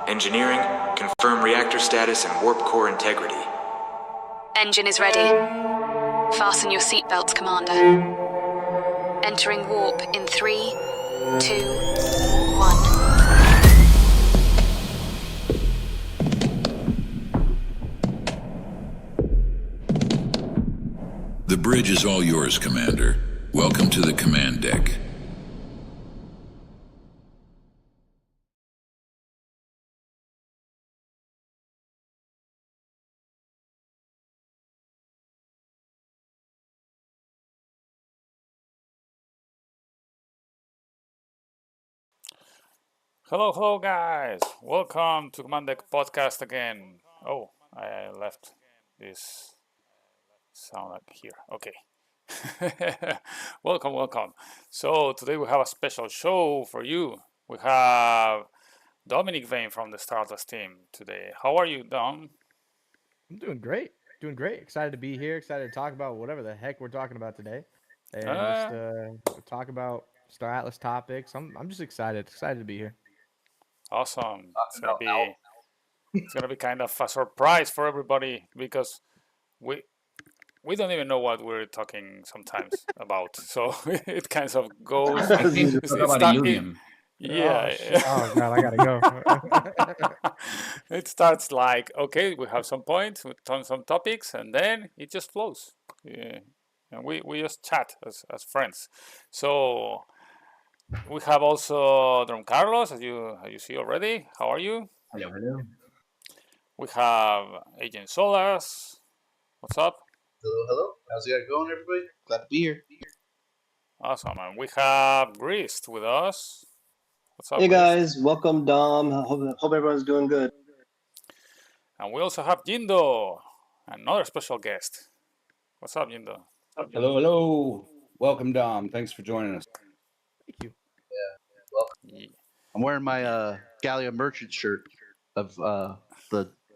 Engineering, confirm reactor status and warp core integrity. Engine is ready. Fasten your seatbelts, Commander. Entering warp in 3, 2, 1. The bridge is all yours, Commander. Welcome to the command deck. Hello guys! Welcome to Command Deck Podcast again. Oh, I left this sound like here. Okay. welcome. So today we have a special show for you. We have DominicVain from the StarAtlas team today. How are you, Dom? I'm doing great. Excited to be here. Excited to talk about whatever the heck we're talking about today, and just talk about StarAtlas topics. I'm just excited to be here. Awesome. It's gonna be kind of a surprise for everybody because we don't even know what we're talking sometimes about. So it kind of goes. Yeah. Oh God, I gotta go. It starts like, okay, we have some points, we turn some topics, and then it just flows. Yeah. And we just chat as friends. So we have also Don Carlos, as you see already. How are you? Hello. We have Agent Solas. What's up? Hello. How's it going, everybody? Glad to be here. Awesome. And we have Grist with us. What's up? Hey Grist? guys, welcome Dom. Hope everyone's doing good. And we also have Jindo, another special guest. What's up, Jindo? Hello. Welcome, Dom. Thanks for joining us. Thank you. Welcome. Yeah. I'm wearing my Gallia merchant shirt of the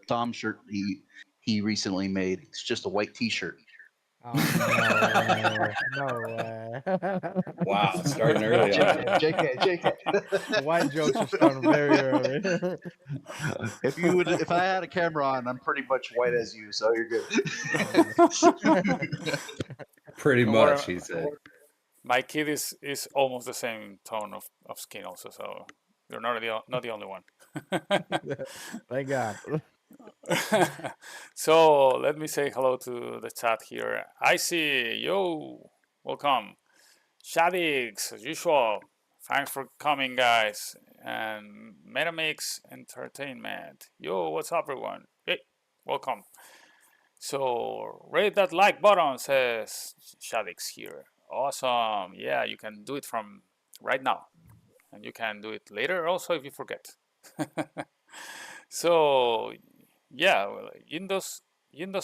Dom shirt he recently made. It's just a white T-shirt. Oh, no way. Wow, starting early. JK. The white jokes are starting very early. If I had a camera on, I'm pretty much white as you, so you're good. Pretty much, he said. My kid is almost the same tone of skin also, so you're not the only one. Thank God. So let me say hello to the chat here. I see, yo, welcome. Shadix, as usual. Thanks for coming, guys. And Metamix Entertainment. Yo, what's up, everyone? Hey, welcome. So rate that like button, says Shadix here. Awesome. Yeah, you can do it from right now. And you can do it later also if you forget. So yeah, well, Windows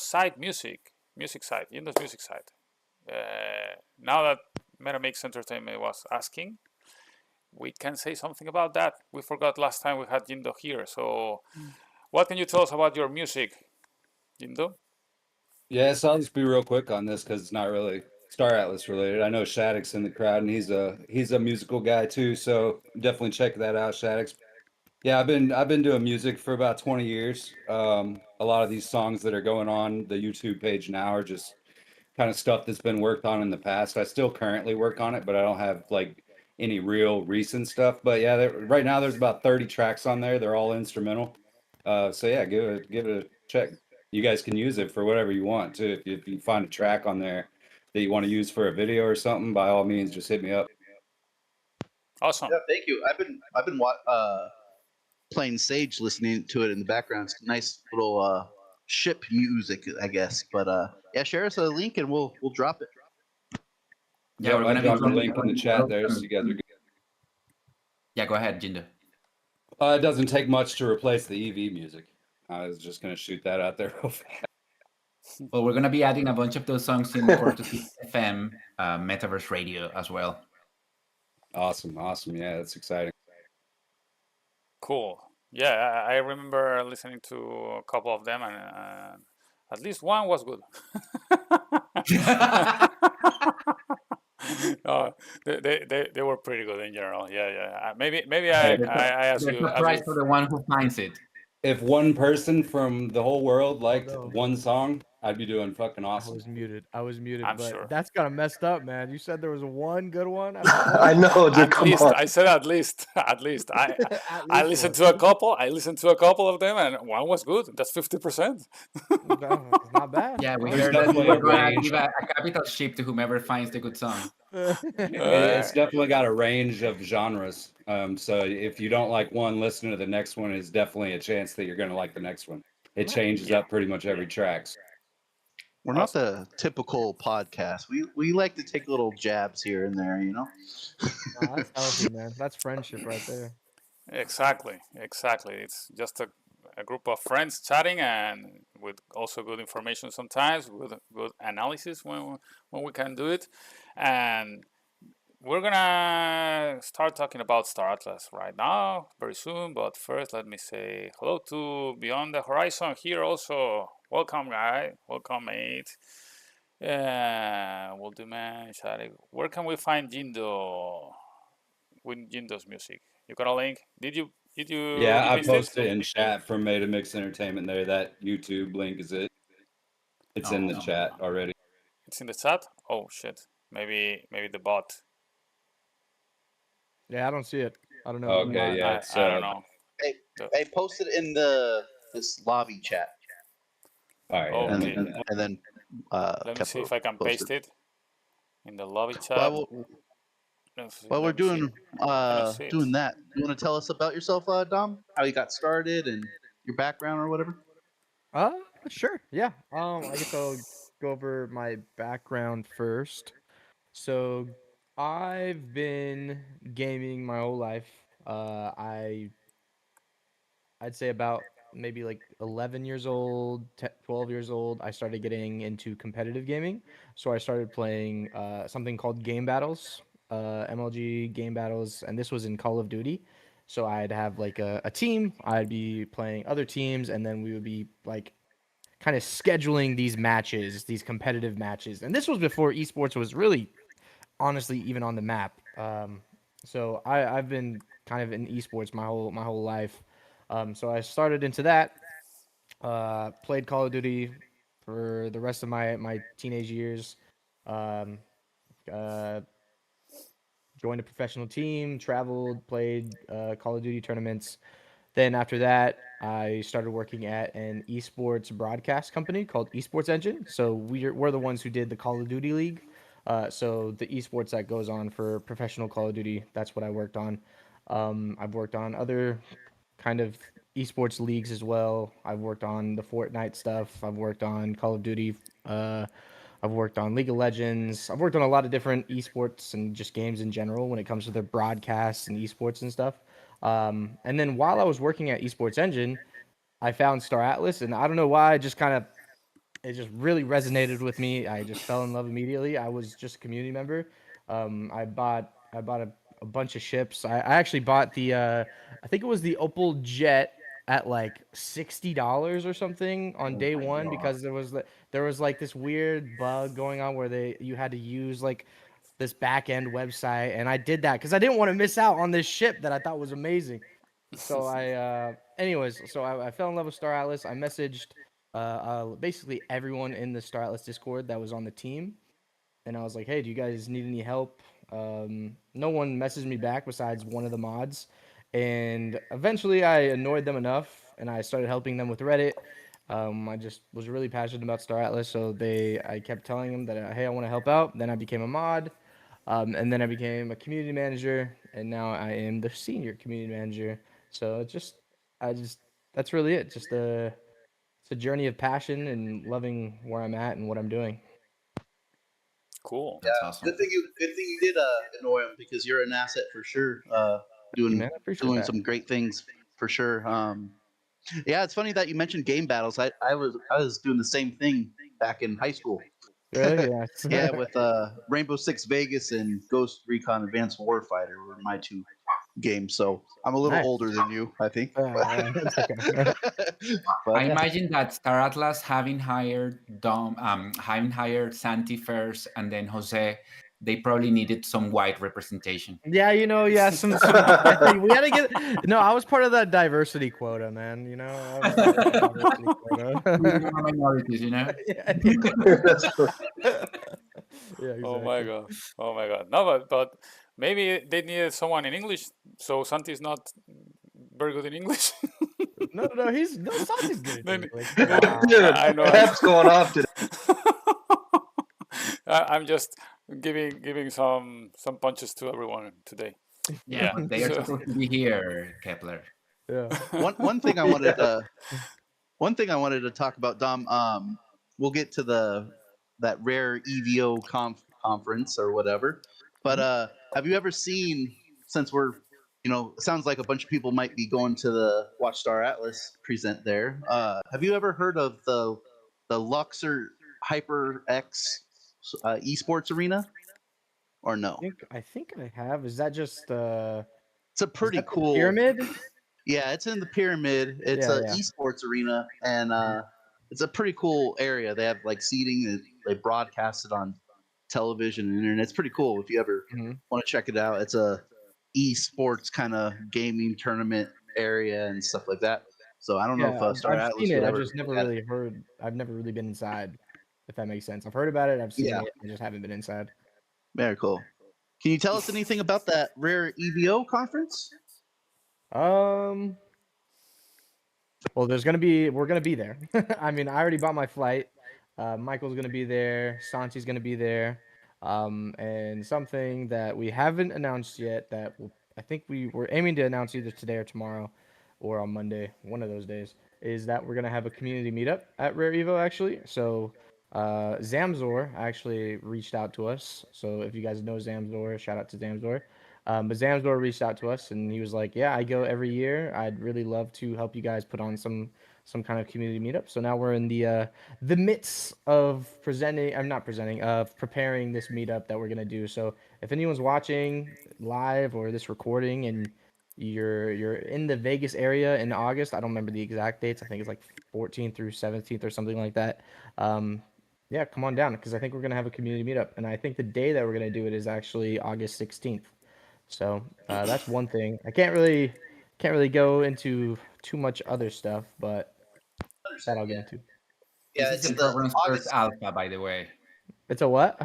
site music site, Windows music site. Now that Metamix Entertainment was asking, we can say something about that. We forgot last time we had Jindo here. So what can you tell us about your music, Jindo? Yes, I'll just be real quick on this because it's not really StarAtlas related. I know Shaddix in the crowd, and he's a musical guy too. So definitely check that out, Shaddix. Yeah, I've been doing music for about 20 years. A lot of these songs that are going on the YouTube page now are just kind of stuff that's been worked on in the past. I still currently work on it, but I don't have like any real recent stuff. But yeah, right now there's about 30 tracks on there. They're all instrumental. So yeah, give it a check. You guys can use it for whatever you want too. If you find a track on there that you want to use for a video or something, by all means, just hit me up. Awesome. Yeah, thank you. I've been playing Sage, listening to it in the background. It's nice little ship music, I guess. But yeah, share us a link and we'll drop it. Yeah, we're gonna drop the link in the chat there, so you guys are good. Yeah, go ahead, Jindo. It doesn't take much to replace the EV music. I was just gonna shoot that out there real fast. Well, we're gonna be adding a bunch of those songs in Portuguese FM, Metaverse Radio as well. Awesome. Yeah, that's exciting. Cool. Yeah, I remember listening to a couple of them, and at least one was good. No, they were pretty good in general. Yeah. Maybe Hey, I ask There's you a prize for the one who finds it. if one person from the whole world liked no. one song, I'd be doing fucking I awesome. was muted. I'm but sure. that's kind of messed up, man. You said there was one good one. I know, dude. At Come least on. I said at least. At least At I least listened one. to a couple. I listened to a couple of them, and one was good. That's 50%. It's not bad. Yeah, we There's heard that you definitely were a going to range. give a capital ship to whomever finds the good song. It's definitely got a range of genres. So if you don't like one, listen to the next one. Is definitely a chance that you're going to like the next one. It changes Yeah. up pretty much every track. We're not the typical podcast. We like to take little jabs here and there, you know. Nah, that's healthy, man. That's friendship right there. Exactly. It's just a group of friends chatting, and with also good information sometimes, with good analysis when we can do it. And we're gonna start talking about StarAtlas right now, very soon. But first, let me say hello to Beyond the Horizon here also. Welcome, guy. Welcome, mate. We'll do man. Where can we find Jindo? With Jindo's music. You got a link? Did you Yeah, I paste it? posted in chat from Made to Mix Entertainment there. That YouTube link is it. It's in the chat already. It's in the chat? Oh shit. Maybe the bot. Yeah, I don't see it. I don't know. Okay, yeah. I don't know. I posted in this lobby chat, All right. Oh, Yeah. okay. and then Let me see if I can paste it in the lobby chat. While, while we're Let me see. doing I don't see it. doing that, you want to tell us about yourself, Dom? How you got started and your background or whatever? Sure. Yeah. I guess I'll go over my background first. So, I've been gaming my whole life. I'd say about maybe like 11 years old, 12 years old, I started getting into competitive gaming. So I started playing something called game battles, MLG game battles, and this was in Call of Duty. So I'd have like a team, I'd be playing other teams, and then we would be like kind of scheduling these matches, these competitive matches. And this was before esports was really, honestly, even on the map. So I've been kind of in esports my whole life. So I started into that. Played Call of Duty for the rest of my teenage years. Um, uh, Joined a professional team, traveled, played Call of Duty tournaments. Then after that, I started working at an esports broadcast company called Esports Engine. So we're the ones who did the Call of Duty League. So the esports that goes on for professional Call of Duty, that's what I worked on. I've worked on other kind of esports leagues as well. I've worked on the Fortnite stuff. I've worked on Call of Duty. I've worked on League of Legends. I've worked on a lot of different esports and just games in general when it comes to the broadcasts and esports and stuff. And then while I was working at Esports Engine, I found StarAtlas, and I don't know why, it just really resonated with me. I just fell in love immediately. I was just a community member. I bought a bunch of ships. I actually bought I think it was the Opal Jet at like $60 or something on day one because there was like this weird bug going on where you had to use like this back end website, and I did that because I didn't want to miss out on this ship that I thought was amazing. So I fell in love with StarAtlas. I messaged basically everyone in the StarAtlas Discord that was on the team, and I was like, "Hey, do you guys need any help?" No one messaged me back besides one of the mods, and eventually I annoyed them enough, and I started helping them with Reddit. I just was really passionate about StarAtlas, so I kept telling them that hey, I want to help out. Then I became a mod, and then I became a community manager, and now I am the senior community manager. So that's really it. It's a journey of passion and loving where I'm at and what I'm doing. Cool. That's awesome. Good thing you did annoy him because you're an asset for sure. Man, I appreciate Doing that. some great things for sure. Yeah, it's funny that you mentioned game battles. I was doing the same thing back in high school. Really? Yeah. Yeah, with Rainbow Six Vegas and Ghost Recon Advanced Warfighter were my two games. So I'm a little Nice. older than you, I think. That's okay. But, I yeah. imagine that StarAtlas having hired Santi first and then Jose, they probably needed some white representation. Yeah, yeah, I think we gotta get. No, I was part of that diversity quota, man. I was part of that diversity quota. Minorities, yeah, That's cool. yeah, Oh my exactly. god. Oh my god. No, but maybe they needed someone in English, so Santi's not very good in English. No, Santi's good at Then- English. then- Come on. Dude, I know. Pep's going off today. I'm just giving some punches to everyone today. Yeah, but they are so- supposed to be here, Kepler. Yeah. One thing I wanted to talk about, Dom. We'll get to that rare EVO conference or whatever. But have you ever seen, since we're it sounds like a bunch of people might be going to the watch StarAtlas present there. Have you ever heard of the Luxor HyperX esports arena? Or no? I think I have. Is that just It's a pretty that the cool pyramid? Yeah, it's in the pyramid. It's Yeah, a yeah. esports arena, and it's a pretty cool area. They have like seating, and they broadcast it on television and internet. It's pretty cool. If you ever Mhm. want to check it out, it's a esports kind of gaming tournament area and stuff like that. So I don't know if Star I've Atlas seen it. would I've ever. just never really heard. I've never really been inside, if that makes sense. I've heard about it. I've seen Yeah. it. I just haven't been inside. Very cool. Can you tell us anything about that rare EVO conference? Well, we're gonna be there. I mean, I already bought my flight. Michael's gonna be there. Santi's gonna be there. And something that we haven't announced yet that I think we were aiming to announce either today or tomorrow, or on Monday, one of those days, is that we're gonna have a community meetup at Rare Evo actually. So, Zamzor actually reached out to us. So if you guys know Zamzor, shout out to Zamzor. But Zamzor reached out to us and he was like, "Yeah, I go every year. I'd really love to help you guys put on some kind of community meetup." So now we're in the midst of preparing this meetup that we're gonna do. So if anyone's watching live or this recording and you're in the Vegas area in August, I don't remember the exact dates. I think it's like 14th through 17th or something like that. Yeah, come on down because I think we're gonna have a community meetup, and I think the day that we're gonna do it is actually August 16th. So that's one thing. I can't really go into too much other stuff, but that I'll get into. Yeah, This is it's the the program's August. first alpha, by the way. It's a what?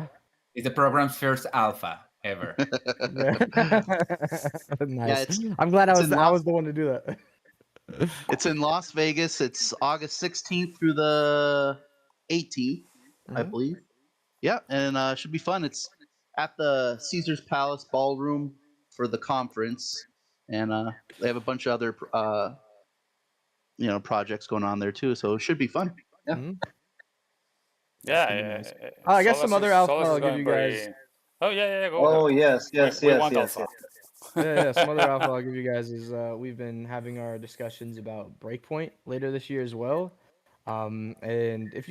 It's the program's first alpha ever. Nice. it's- I'm glad I it's was in I Las- was the one to do that. It's in Las Vegas. It's August 16th through the 18th, I Mhm. believe. Yeah, and should be fun. It's at the Caesar's Palace Ballroom for the conference, and they have a bunch of other projects going on there too. So it should be fun. Yeah. Mhm. Yeah. gonna be nice. I guess some other alpha I'll give you guys. Oh yeah. Go Oh ahead. yes, We yes, want yes, alpha. Yeah, some other alpha I'll give you guys is we've been having our discussions about Breakpoint later this year as well. And if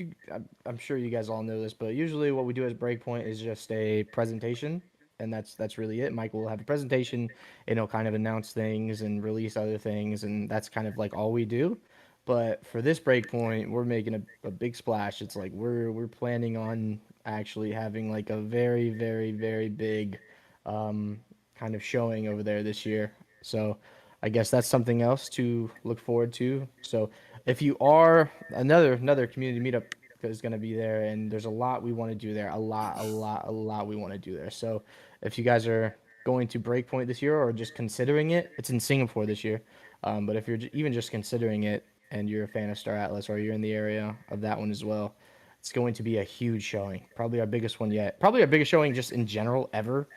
I'm sure you guys all know this, but usually what we do as Breakpoint is just a presentation, and that's really it. Mike will have a presentation, and he'll kind of announce things and release other things, and that's kind of like all we do. But for this Breakpoint, we're making a big splash. It's like we're planning on actually having like a very, very, very big kind of showing over there this year. So I guess that's something else to look forward to. So if you are another community meetup is going to be there, and there's a lot we want to do there. A lot we want to do there. So if you guys are going to Breakpoint this year or just considering it, it's in Singapore this year. But if you're even just considering it and you're a fan of StarAtlas or you're in the area of that one as well, it's going to be a huge showing. Probably our biggest one yet. Probably our biggest showing just in general ever.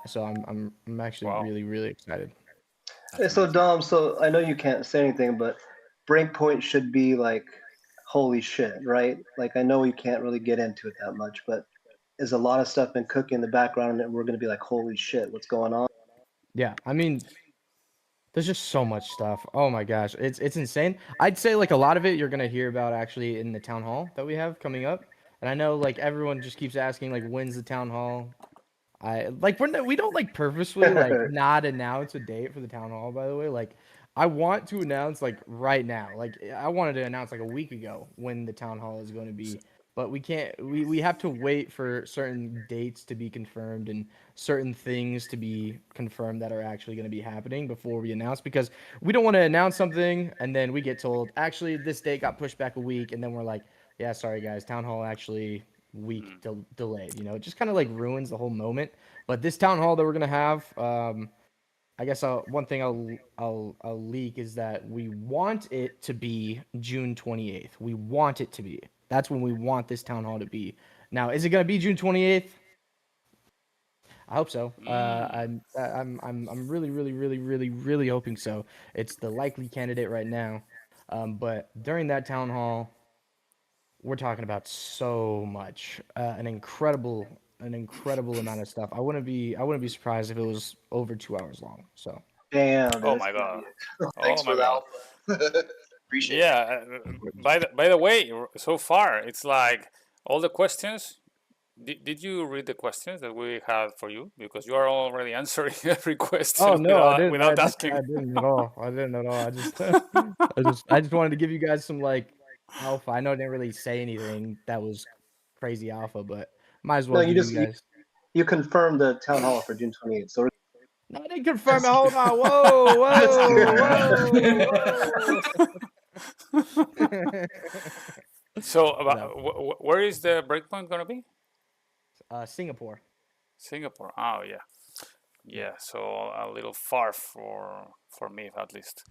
So I'm actually Wow. really excited. Hey, so Dom, so I know you can't say anything, but Breakpoint should be like holy shit, right? Like I know you can't really get into it that much, but is a lot of stuff been cooking in the background and we're gonna be like, holy shit, what's going on? Yeah, I mean, there's just so much stuff. Oh my gosh, it's insane. I'd say like a lot of it you're gonna hear about actually in the town hall that we have coming up. And I know like everyone just keeps asking like when's the town hall? We don't like purposely like not announce a date for the town hall. By the way, like I want to announce like right now. Like I wanted to announce like a week ago when the town hall is going to be. but we can't. We have to wait for certain dates to be confirmed and certain things to be confirmed that are actually going to be happening before we announce, because we don't want to announce something and then we get told actually this date got pushed back a week, and then we're like, yeah, sorry guys, town hall actually week delayed. It just kind of like ruins the whole moment. But this town hall that we're gonna have, I guess one thing I'll leak is that we want it to be June 28th. We want it to be. That's when we want this town hall to be. Now, is it going to be June 28th? I hope so. I'm really, really, really, really, really hoping so. It's the likely candidate right now. But during that town hall, we're talking about so much, an incredible amount of stuff. I wouldn't be surprised if it was over 2 hours long. So. Damn, dude. Oh it's my gonna god. be- Thanks Oh for my the god. alpha. Appreciate it. Yeah. By the way, so far it's like all the questions. Did you read the questions that we had for you? Because you are already answering every Oh question no, I didn't. without asking. I didn't at all. I didn't at all. I just, I just wanted to give you guys some like alpha. I know I didn't really say anything that was crazy alpha, but might as No, well you give you just guys. you confirmed the town hall for June 28th. So No, I didn't confirm it. Hold on. Whoa, that's whoa, whoa. So, No. where is the breakpoint gonna be? Singapore. Singapore. Oh yeah, yeah. So a little far for me at least.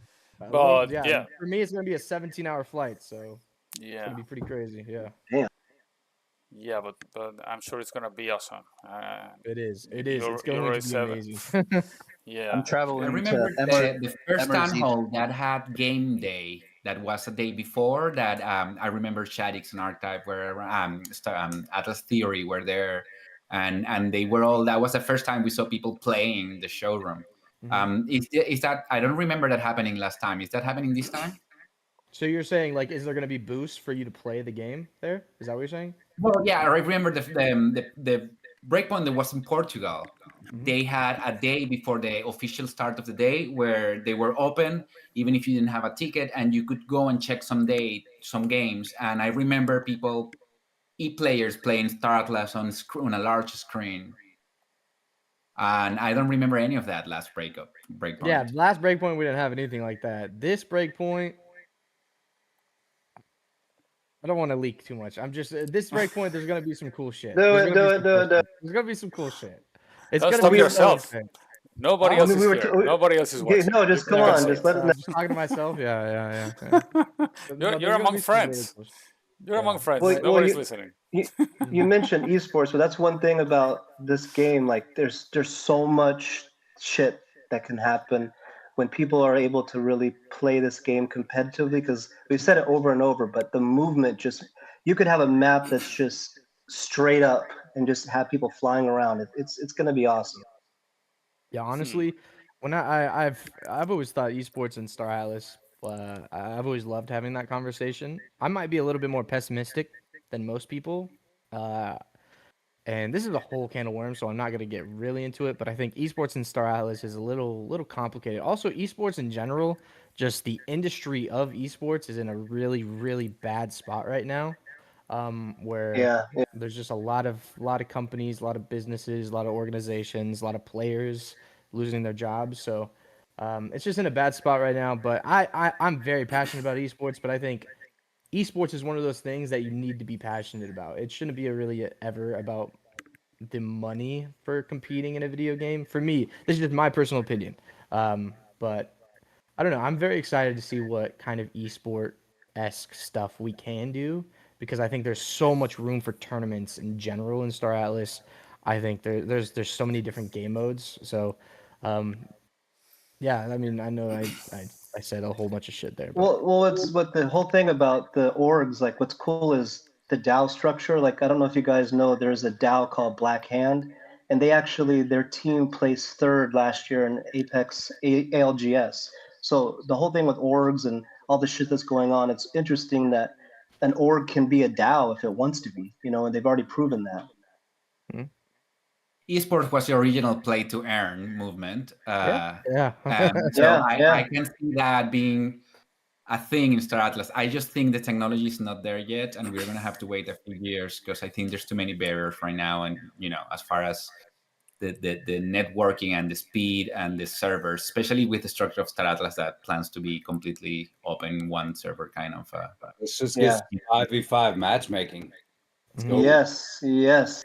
But Yeah, yeah, for me it's gonna be a 17-hour flight, so it's yeah, gonna be pretty crazy. Yeah. yeah. But I'm sure it's gonna be awesome. It is. It is. You It's you going already to be said amazing. yeah. I'm I traveling remember to the first town Emers hall that had game day. That was a day before that. I remember Shadix and Archetype were Atlas Theory were there, and they were all. That was the first time we saw people playing the showroom. Is that I don't remember that happening last time. Is that happening this time? So you're saying like, is there gonna be boosts for you to play the game there? Is that what you're saying? Well, yeah, I remember the breakpoint that was in Portugal. They had a day before the official start of the day where they were open, even if you didn't have a ticket, and you could go and check some games. And I remember players playing StarAtlas on a large screen. And I don't remember any of that last breakpoint. Yeah, last breakpoint we didn't have anything like that. This breakpoint, I don't want to leak too much. I'm just this breakpoint. There's gonna be some cool shit. Do it, do it, do it, do it. There's gonna be some cool shit. It's Don't gonna stop be yourself. amazing. Nobody Oh, else I mean, is we were here. t- Nobody else is Okay, watching. no, just You come can on, say just it. let it I'm know. just talking to myself. Yeah. You're among friends. You're among friends. Well, Nobody's listening. You mentioned esports, but that's one thing about this game. Like, there's so much shit that can happen when people are able to really play this game competitively. Because we've said it over and over, but the movement you could have a map that's just straight up and just have people flying around. It's gonna be awesome. Yeah, honestly, when I've always thought esports and StarAtlas. I've always loved having that conversation. I might be a little bit more pessimistic than most people. And this is a whole can of worms, so I'm not gonna get really into it. But I think esports and StarAtlas is a little complicated. Also, esports in general, just the industry of esports is in a really, really bad spot right now. Where Yeah. there's just a lot of companies, a lot of businesses, a lot of organizations, a lot of players losing their jobs. So it's just in a bad spot right now. But I'm very passionate about esports, but I think esports is one of those things that you need to be passionate about. It shouldn't be really ever about the money for competing in a video game. For me, this is just my personal opinion. But I don't know. I'm very excited to see what kind of esport-esque stuff we can do, because I think there's so much room for tournaments in general in StarAtlas. I think there's so many different game modes. So, yeah, I mean, I know I said a whole bunch of shit there. But What the whole thing about the orgs, like what's cool is the DAO structure. Like, I don't know if you guys know, there's a DAO called Black Hand, and their team placed third last year in Apex ALGS. So the whole thing with orgs and all the shit that's going on, it's interesting that an org can be a DAO if it wants to be, and they've already proven that. Esports was the original play to earn movement. yeah. So Yeah. I can see that being a thing in StarAtlas. I just think the technology is not there yet, and we're going to have to wait a few years because I think there's too many barriers right now. And as far as the networking and the speed and the servers, especially with the structure of StarAtlas that plans to be completely open one server kind of. Let's just Yeah. get 5v5 matchmaking. Let's go. Yes.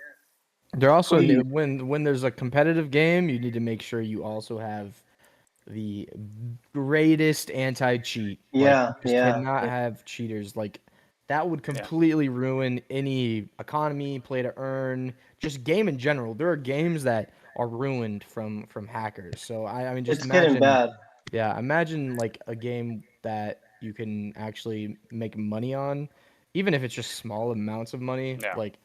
They're also Please. when there's a competitive game, you need to make sure you also have the greatest anti-cheat. Yeah, Like, you just yeah. cannot have cheaters. Like, that would completely ruin any economy, play to earn, just game in general. There are games that are ruined from hackers. So I mean, just It's getting imagine. bad. Yeah, imagine like a game that you can actually make money on, even if it's just small amounts of money. Yeah. Like,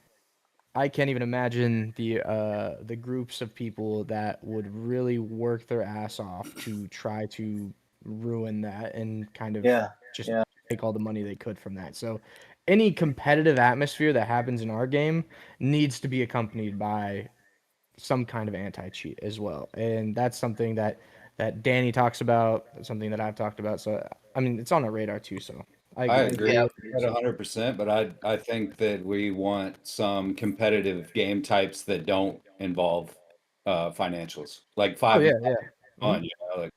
I can't even imagine the groups of people that would really work their ass off to try to ruin that and kind of Yeah, just yeah. take all the money they could from that. So any competitive atmosphere that happens in our game needs to be accompanied by some kind of anti-cheat as well. And that's something that Danny talks about, something that I've talked about. So I mean, it's on our radar too, so I I agree. agree with that 100%, but I think that we want some competitive game types that don't involve financials, like Oh 5 yeah, yeah. fun, like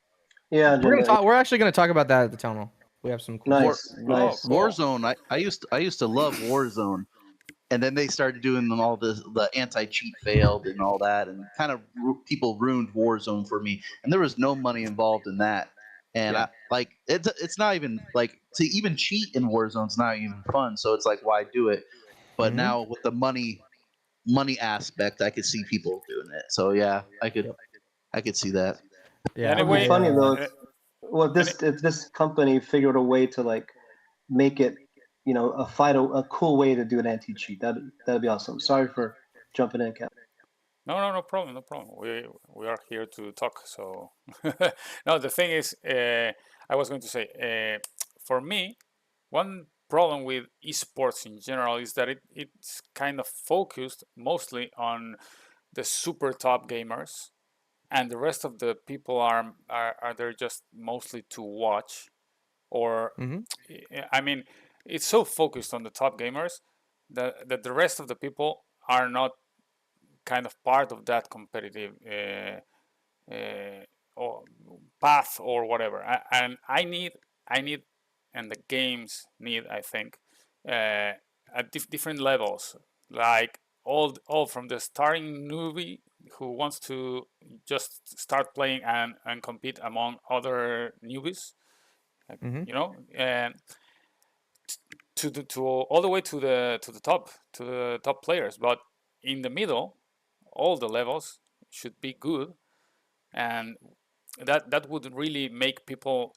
Yeah, Agenda. We're actually gonna talk about that at the town hall. We have some cool War, stuff. Nice. Cool. Warzone. I used to love Warzone, and then they started doing all the anti cheat failed and all that, and kind of people ruined Warzone for me. And there was no money involved in that, and Yeah. I like it's not even like to even cheat in Warzone's not even fun. So it's like why do it? But Mhm. now with the money aspect, I could see people doing it. So yeah, Yep. I could see that. Yeah. It would be Anyway, funny though uh, well any, if this company figured a way to like make it, a cool way to do an anti-cheat. That'd be awesome. Sorry for jumping in, Cap. no problem, no problem. We are here to talk. So no, the thing is, I was going to say, for me, one problem with esports in general is that it's kind of focused mostly on the super top gamers, and the rest of the people are there just mostly to watch, or Mhm. I mean, it's so focused on the top gamers that the rest of the people are not kind of part of that competitive or path or whatever. And I need, and the games need, I think, at different levels, like all from the starting newbie who wants to just start playing and compete among other newbies, Mhm. and to all the way to the top players. But in the middle, all the levels should be good, and that would really make people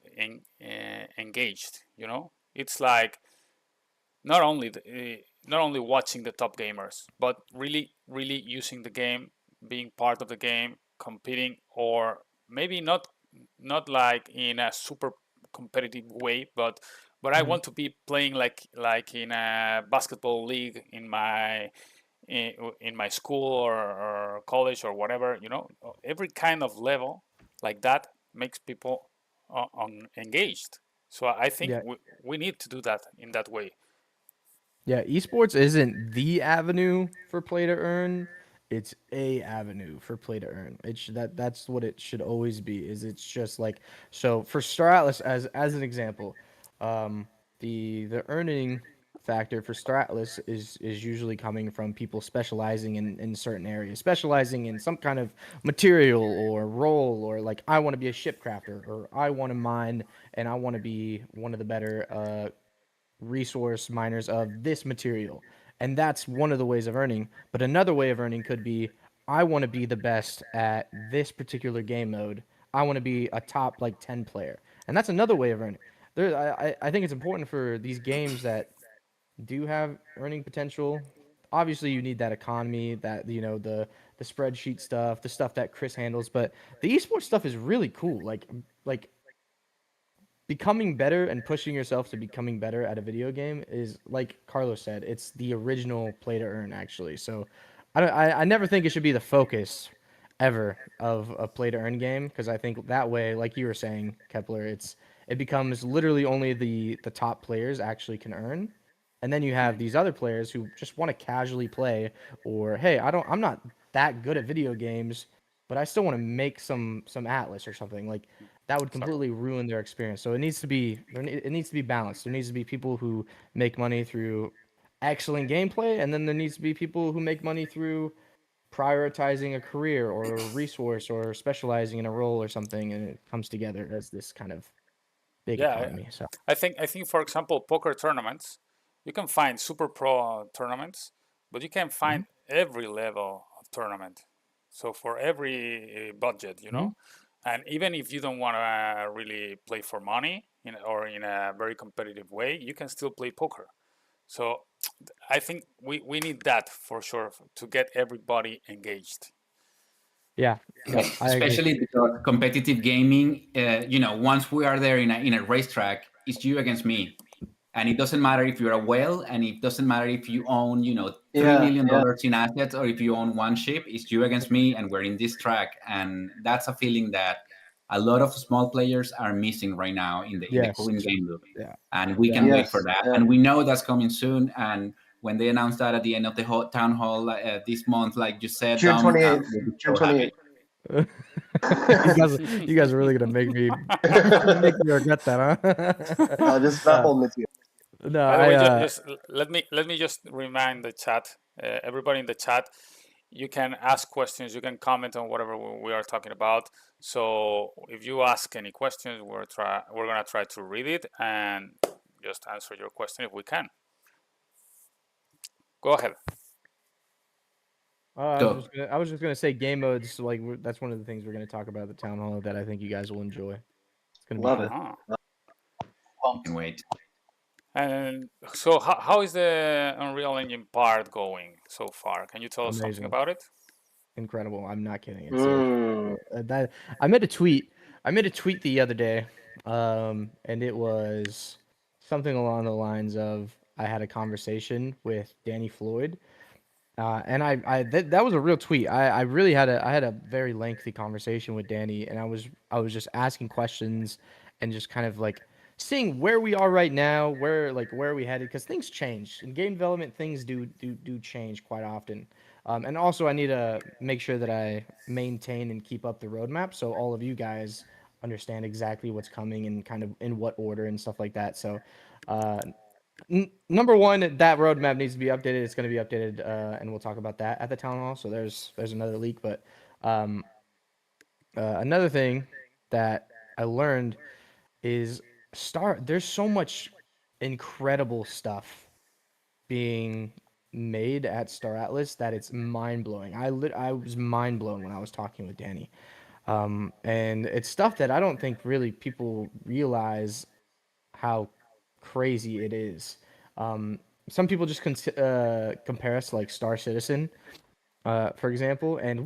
engaged. It's like not only watching the top gamers, but really using the game, being part of the game, competing, or maybe not like in a super competitive way, but I Mhm. want to be playing like in a basketball league in my school or college or whatever. Every kind of level like that makes people engaged. So I think Yeah. we need to do that in that way. Yeah, esports isn't the avenue for play to earn. It's a avenue for play to earn. That's what it should always be. Is it's just like so for StarAtlas as an example, the earning factor for StarAtlas is usually coming from people specializing in certain areas, specializing in some kind of material or role, or like I want to be a ship crafter, or I want to mine and I want to be one of the better resource miners of this material. And that's one of the ways of earning. But another way of earning could be I want to be the best at this particular game mode. I want to be a top like 10 player. And that's another way of earning. I think it's important for these games that do have earning potential. Obviously, you need that economy, that the spreadsheet stuff, the stuff that Chris handles. But the esports stuff is really cool. Like becoming better and pushing yourself to becoming better at a video game is like Carlos said, it's the original play to earn actually. So I never think it should be the focus ever of a play to earn game because I think that way, like you were saying, Kepler, it becomes literally only the top players actually can earn. And then you have these other players who just want to casually play, or hey, I'm not that good at video games, but I still want to make some Atlas or something. Like that would completely ruin their experience. So it needs to be it needs to be balanced. There needs to be people who make money through excellent gameplay, and then there needs to be people who make money through prioritizing a career or a resource or specializing in a role or something, and it comes together as this kind of big Yeah, economy. So I think for example, poker tournaments, you can find super pro tournaments, but you can find every level of tournament. So for every budget, and even if you don't want to really play for money or in a very competitive way, you can still play poker. So I think we need that for sure to get everybody engaged. yeah, no, I agree. Especially because competitive gaming, once we are there in a racetrack, it's you against me. And it doesn't matter if you're a whale, and it doesn't matter if you own, $3 million in assets, or if you own one ship. It's you against me, and we're in this track. And that's a feeling that a lot of small players are missing right now in the Yes. current game loop. Yeah. And we can wait for that. And we know that's coming soon. And when they announced that at the end of the town hall this month, like you said, June Dom, 28th. we'll be June so happy. 28th. you guys are really gonna make me regret that, huh? No, just not holding it to you. No, By the way, just let me just remind the chat, everybody in the chat, you can ask questions, you can comment on whatever we are talking about. So if you ask any questions, we're gonna try to read it and just answer your question if we can. Go ahead. I was just gonna say game modes. Like that's one of the things we're gonna talk about at the town hall that I think you guys will enjoy. It's gonna Love be it. Can't wait. And so how is the Unreal Engine part going so far? Can you tell us something about it? Incredible. I'm not kidding. It's I made a tweet. I made a tweet the other day, and it was something along the lines of I had a conversation with Danny Floyd. And that was a real tweet. I really had a very lengthy conversation with Danny, and I was just asking questions and just kind of like seeing where we are right now, where are we headed, because things change in game development. Things do change quite often, and also I need to make sure that I maintain and keep up the roadmap so all of you guys understand exactly what's coming and kind of in what order and stuff like that. So number one, that roadmap needs to be updated. It's going to be updated, and we'll talk about that at the town hall. So there's another leak, but another thing that I learned is there's so much incredible stuff being made at StarAtlas that it's mind blowing. I was mind blown when I was talking with Danny, and it's stuff that I don't think really people realize how crazy it is. Some people just compare us to like Star Citizen, for example, and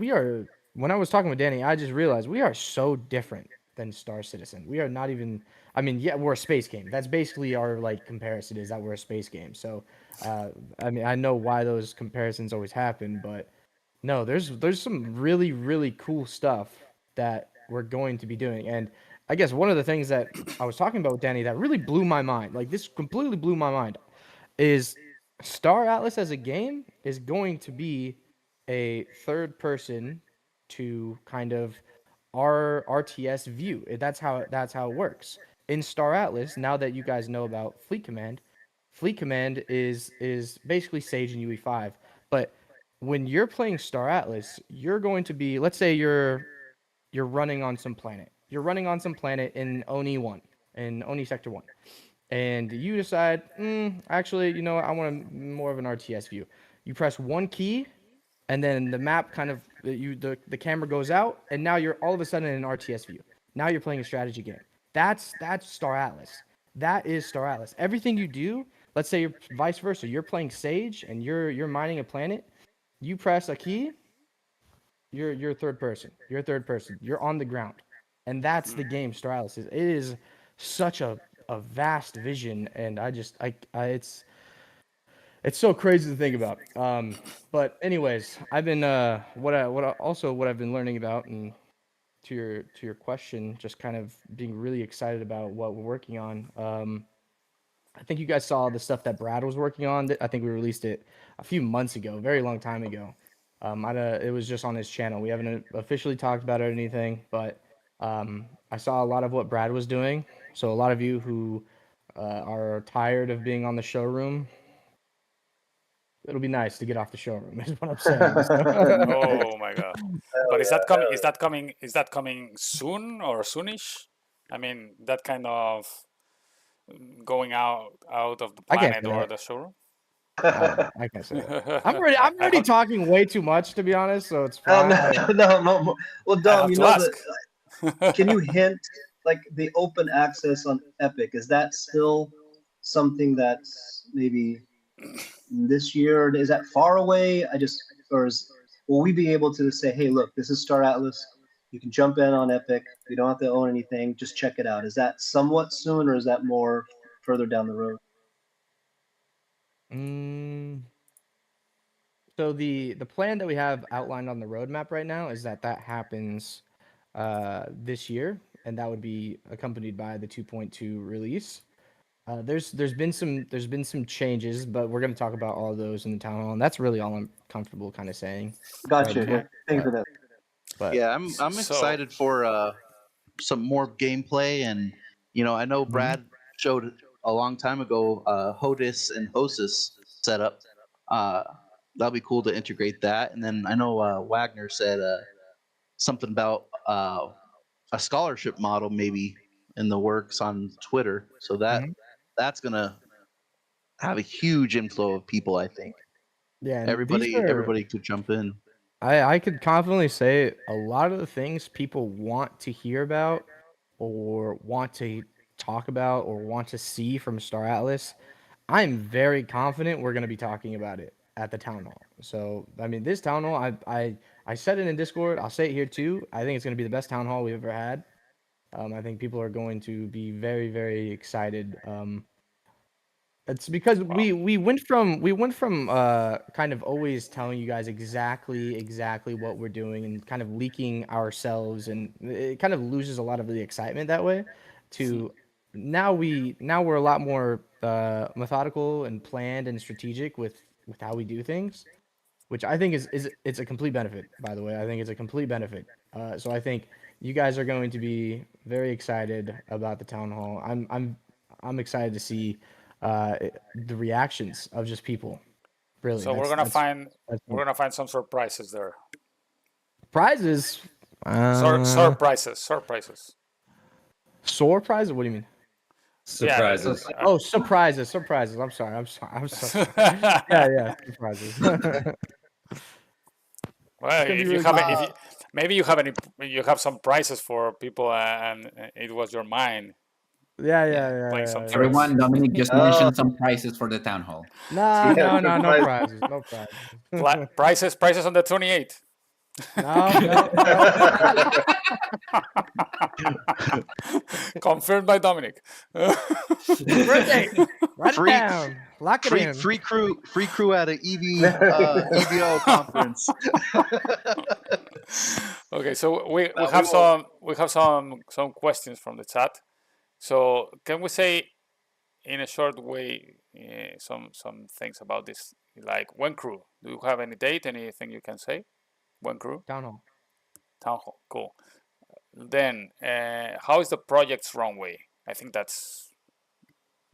when I was talking with Danny, I just realized we are so different than Star Citizen. We are not even. I mean, yeah, we're a space game. That's basically our like comparison, is that we're a space game. So, I mean, I know why those comparisons always happen, but no, there's some really really cool stuff that we're going to be doing, and I guess one of the things that I was talking about with Danny that really blew my mind, like this completely blew my mind, is StarAtlas as a game is going to be a third person to kind of our RTS view. That's how it works. In StarAtlas, now that you guys know about Fleet Command is basically Sage and UE5. But when you're playing StarAtlas, you're going to be, let's say you're running on some planet. You're running on some planet in Oni 1, in Oni Sector 1. And you decide, actually, I want more of an RTS view. You press one key, and then the map kind of, the camera goes out, and now you're all of a sudden in an RTS view. Now you're playing a strategy game. That's StarAtlas. That is StarAtlas. Everything you do, let's say you're vice versa. You're playing Sage, and you're mining a planet. You press a key, you're third person. You're third person. You're on the ground. And that's the game StarAtlas is. It is such a vast vision, and it's so crazy to think about. But anyways, I've been what I've been learning about and your question, just kind of being really excited about what we're working on. I think you guys saw the stuff that Brad was working on. I think we released it a few months ago, a very long time ago. It was just on his channel. We haven't officially talked about it or anything, but I saw a lot of what Brad was doing. So a lot of you who are tired of being on the showroom, it'll be nice to get off the showroom. Is what I'm saying. Oh my god! But is that coming? Is that coming? Is that coming soon or soonish? I mean, that kind of going out of the I can't planet say or that. the showroom. I can't say that. I'm already talking way too much, to be honest. So it's fine. No. Well, I Dom, have you to know ask. that. Can you hint, like the open access on Epic? Is that still something that's maybe this year? Or is that far away? Will we be able to say, hey, look, this is Star Atlas. You can jump in on Epic. You don't have to own anything. Just check it out. Is that somewhat soon, or is that more further down the road? So the plan that we have outlined on the roadmap right now is that happens this year, and that would be accompanied by the 2.2 release. There's been some changes, but we're going to talk about all of those in the town hall, and that's really all I'm comfortable kind of saying. Gotcha. Yeah. Thank you for that. But Yeah, I'm excited for some more gameplay, and I know Brad showed a long time ago HOTIS and HOSIS setup. That'll be cool to integrate that, and then I know Wagner said something about a scholarship model maybe in the works on Twitter, so that's gonna have a huge inflow of people. I think yeah, and everybody could jump in. I could confidently say a lot of the things people want to hear about or want to talk about or want to see from Star Atlas, I'm very confident we're going to be talking about it at the town hall. So, I mean, this town hall, I said it in Discord, I'll say it here too. I think it's going to be the best town hall we've ever had. I think people are going to be very, very excited. It's because we went from kind of always telling you guys exactly what we're doing and kind of leaking ourselves, and it kind of loses a lot of the excitement that way. To now we're a lot more methodical and planned and strategic with how we do things, which I think is it's a complete benefit. By the way, I think it's a complete benefit. So I think you guys are going to be very excited about the town hall. I'm excited to see the reactions of just people. Really, So we're gonna find some surprises there. Prizes. Surprises. Sore prizes? What do you mean? Surprises. Yeah, Oh, surprises. I'm sorry. Yeah, surprises. well, if you have, if you, maybe you have some prizes for people, and it was your mind. Yeah. Playing some tricks. Everyone, Dominic just mentioned some prices for the town hall. No surprise. prizes. No prizes. Prices on the 28th. No. Confirmed by Dominic. Birthday. Write it down. Lock it in. Free crew at an EVO conference. Okay, so we have some questions from the chat. So can we say in a short way some things about this, like when crew? Do you have any date? Anything you can say? When crew? Town hall. Cool. Then how is the project's runway? I think that's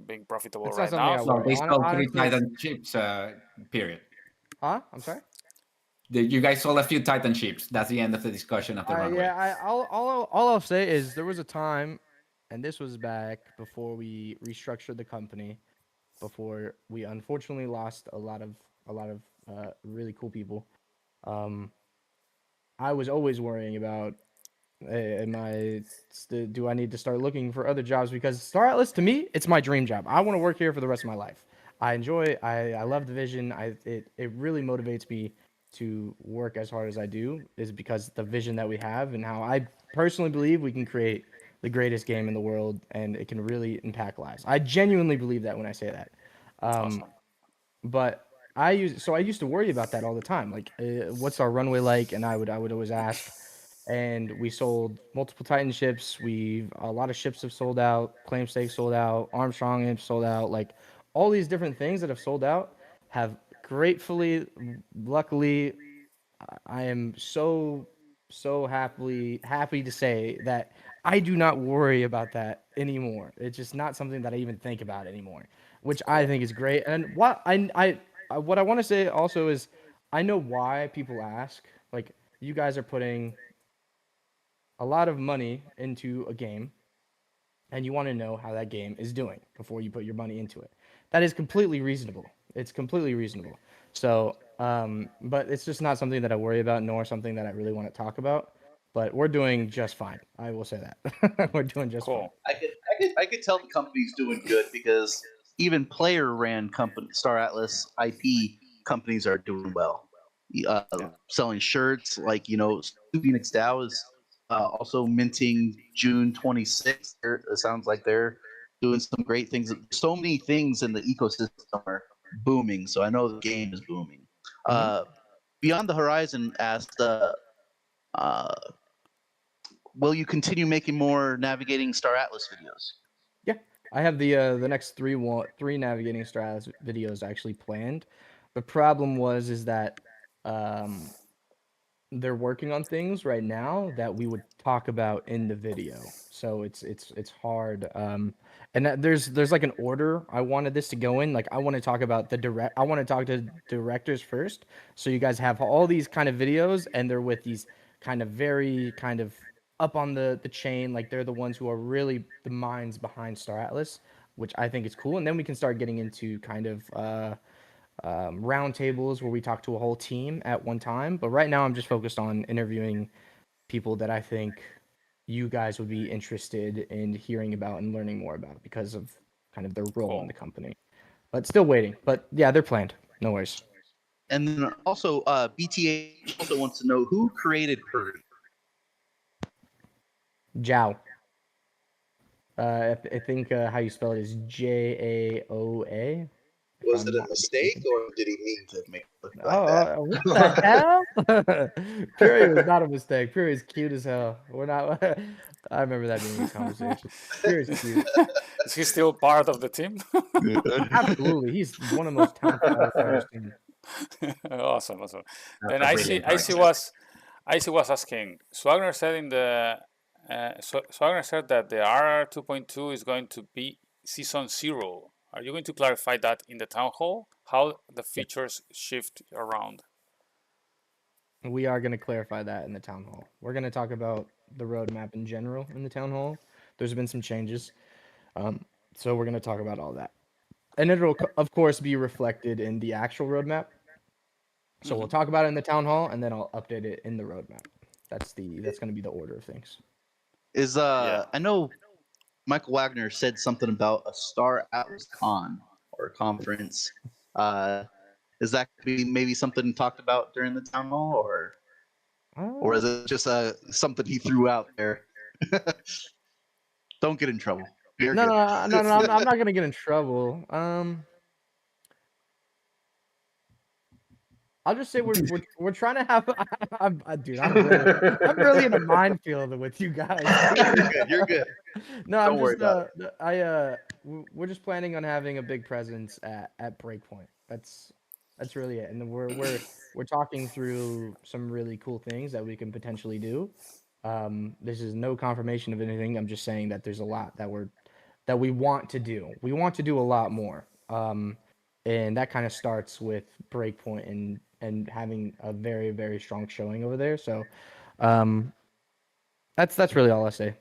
being profitable It's not right something now. I So worry they on, sold 3 honestly. Titan ships, period. Huh? I'm sorry. You guys sold a few Titan ships. That's the end of the discussion of the runway. Yeah, all I'll say is there was a time, and this was back before we restructured the company, before we unfortunately lost a lot of really cool people. I was always worrying about, do I need to start looking for other jobs? Because Star Atlas, to me, it's my dream job. I want to work here for the rest of my life. I enjoy. I love the vision. It really motivates me to work as hard as I do, is because the vision that we have and how I personally believe we can create the greatest game in the world, and it can really impact lives. I genuinely believe that when I say that. Awesome. But I used to worry about that all the time. Like, what's our runway like? And I would always ask, and we sold multiple Titan ships. A lot of ships have sold out. Claim Stake sold out. Armstrong have sold out. Like all these different things that have sold out have gratefully, luckily, I am so happy to say that I do not worry about that anymore. It's just not something that I even think about anymore, which I think is great. And what I want to say also is I know why people ask. Like you guys are putting a lot of money into a game and you want to know how that game is doing before you put your money into it. That is completely reasonable. It's completely reasonable. So, but it's just not something that I worry about, nor something that I really want to talk about. But we're doing just fine. I will say that we're doing just fine. Cool. I could tell the company's doing good because even player ran company StarAtlas IP companies are doing well. Selling shirts like Phoenix Dow is also minting June 26th. It sounds like they're doing some great things. So many things in the ecosystem are booming. So I know the game is booming. Beyond the Horizon asked, will you continue making more navigating StarAtlas videos? Yeah, I have the next three navigating StarAtlas videos actually planned. The problem is that they're working on things right now that we would talk about in the video. So it's hard. And there's like an order I wanted this to go in. Like I want to talk about I want to talk to directors first. So you guys have all these kind of videos and they're with these kind of very kind of up on the chain. Like they're the ones who are really the minds behind StarAtlas, which I think is cool. And then we can start getting into kind of round tables where we talk to a whole team at one time. But right now, I'm just focused on interviewing people that I think you guys would be interested in hearing about and learning more about because of kind of their role in the company. But still waiting. But yeah, they're planned. No worries. And then also, BTA also wants to know who created Purdy. Jao. I think how you spell it is Jaoa. Was it a mistake, or did he mean to make it look like that? What the hell? Fury was not a mistake. Fury is cute as hell. We're not. I remember that being a conversation. Fury is cute. Is he still part of the team? Absolutely, he's one of the most talented players. Awesome. Then I see was asking. Swagner said Swagner said that the RR 2.2 is going to be season 0. Are you going to clarify that in the town hall? How the features shift around? We are going to clarify that in the town hall. We're going to talk about the roadmap in general in the town hall. There's been some changes. So we're going to talk about all that. And it'll, of course, be reflected in the actual roadmap. So we'll talk about it in the town hall, and then I'll update it in the roadmap. That's going to be the order of things. I know Michael Wagner said something about a StarAtlas con or conference. Is that maybe something talked about during the town hall, or is it just something he threw out there? Don't get in trouble. No, I'm not gonna get in trouble. I'll just say we're trying to have. Dude, I'm really in a minefield with you guys. You're good. No, Don't worry about it. We're just planning on having a big presence at Breakpoint. That's really it. And we're talking through some really cool things that we can potentially do. This is no confirmation of anything. I'm just saying that there's a lot that we want to do. We want to do a lot more. And that kind of starts with Breakpoint and having a very, very strong showing over there. So that's really all I say.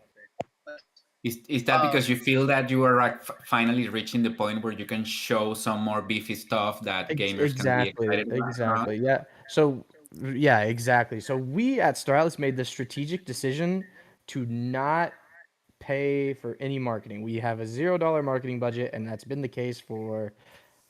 Is that because you feel that you are like finally reaching the point where you can show some more beefy stuff that gamers can be excited about? Exactly. Yeah. So yeah, exactly. So we at StarAtlas made the strategic decision to not pay for any marketing. We have a $0 marketing budget, and that's been the case for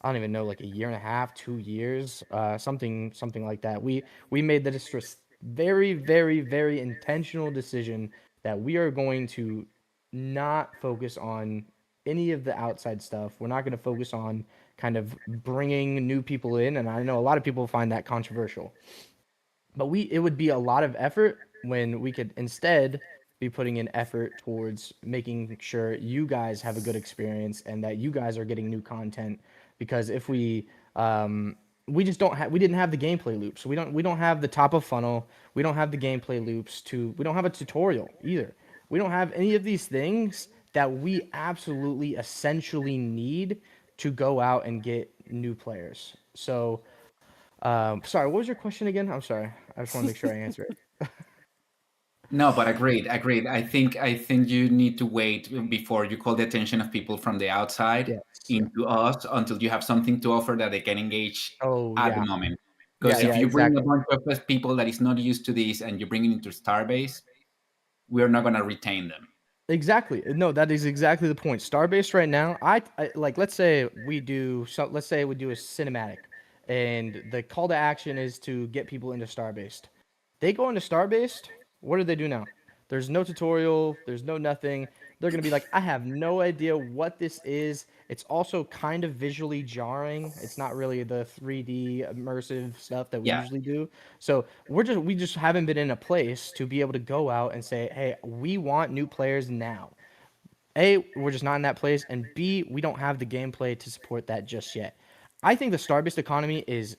I don't even know, like a year and a half, 2 years, something like that. We made the very, very, very intentional decision that we are going to not focus on any of the outside stuff. We're not going to focus on kind of bringing new people in, and I know a lot of people find that controversial. But it would be a lot of effort when we could instead be putting in effort towards making sure you guys have a good experience and that you guys are getting new content. Because if we just don't have, we didn't have the gameplay loops. We don't have the top of funnel. We don't have the gameplay loops we don't have a tutorial either. We don't have any of these things that we absolutely essentially need to go out and get new players. So, sorry, what was your question again? I'm sorry. I just want to make sure I answer it. No, but agreed. I think you need to wait before you call the attention of people from the outside Yes. Yeah. into us until you have something to offer that they can engage Oh, at the yeah. moment. Yeah, Because if yeah, you bring a exactly. bunch of people that is not used to this and you bring it into Starbase, we're not going to retain them. Exactly. No, that is exactly the point. Starbase right now, I like let's say let's say we do a cinematic and the call to action is to get people into Starbase. They go into Starbase, what do they do now? There's no tutorial, there's no nothing. They're going to be like, I have no idea what this is. It's also kind of visually jarring. It's not really the 3D immersive stuff that we Yeah. usually do. So we just haven't been in a place to be able to go out and say, hey, we want new players now. A, we're just not in that place, and B, we don't have the gameplay to support that just yet. I think the Starbase economy is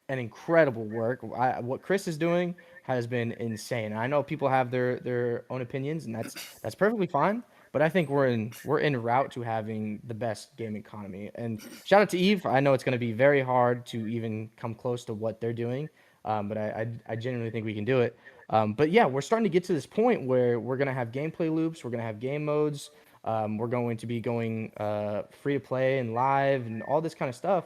an incredible work. What Chris is doing has been insane. I know people have their own opinions, and that's perfectly fine. But I think we're in route to having the best game economy. And shout out to Eve. I know it's going to be very hard to even come close to what they're doing, but I genuinely think we can do it. But yeah, we're starting to get to this point where we're going to have gameplay loops. We're going to have game modes. We're going to be going free to play and live and all this kind of stuff.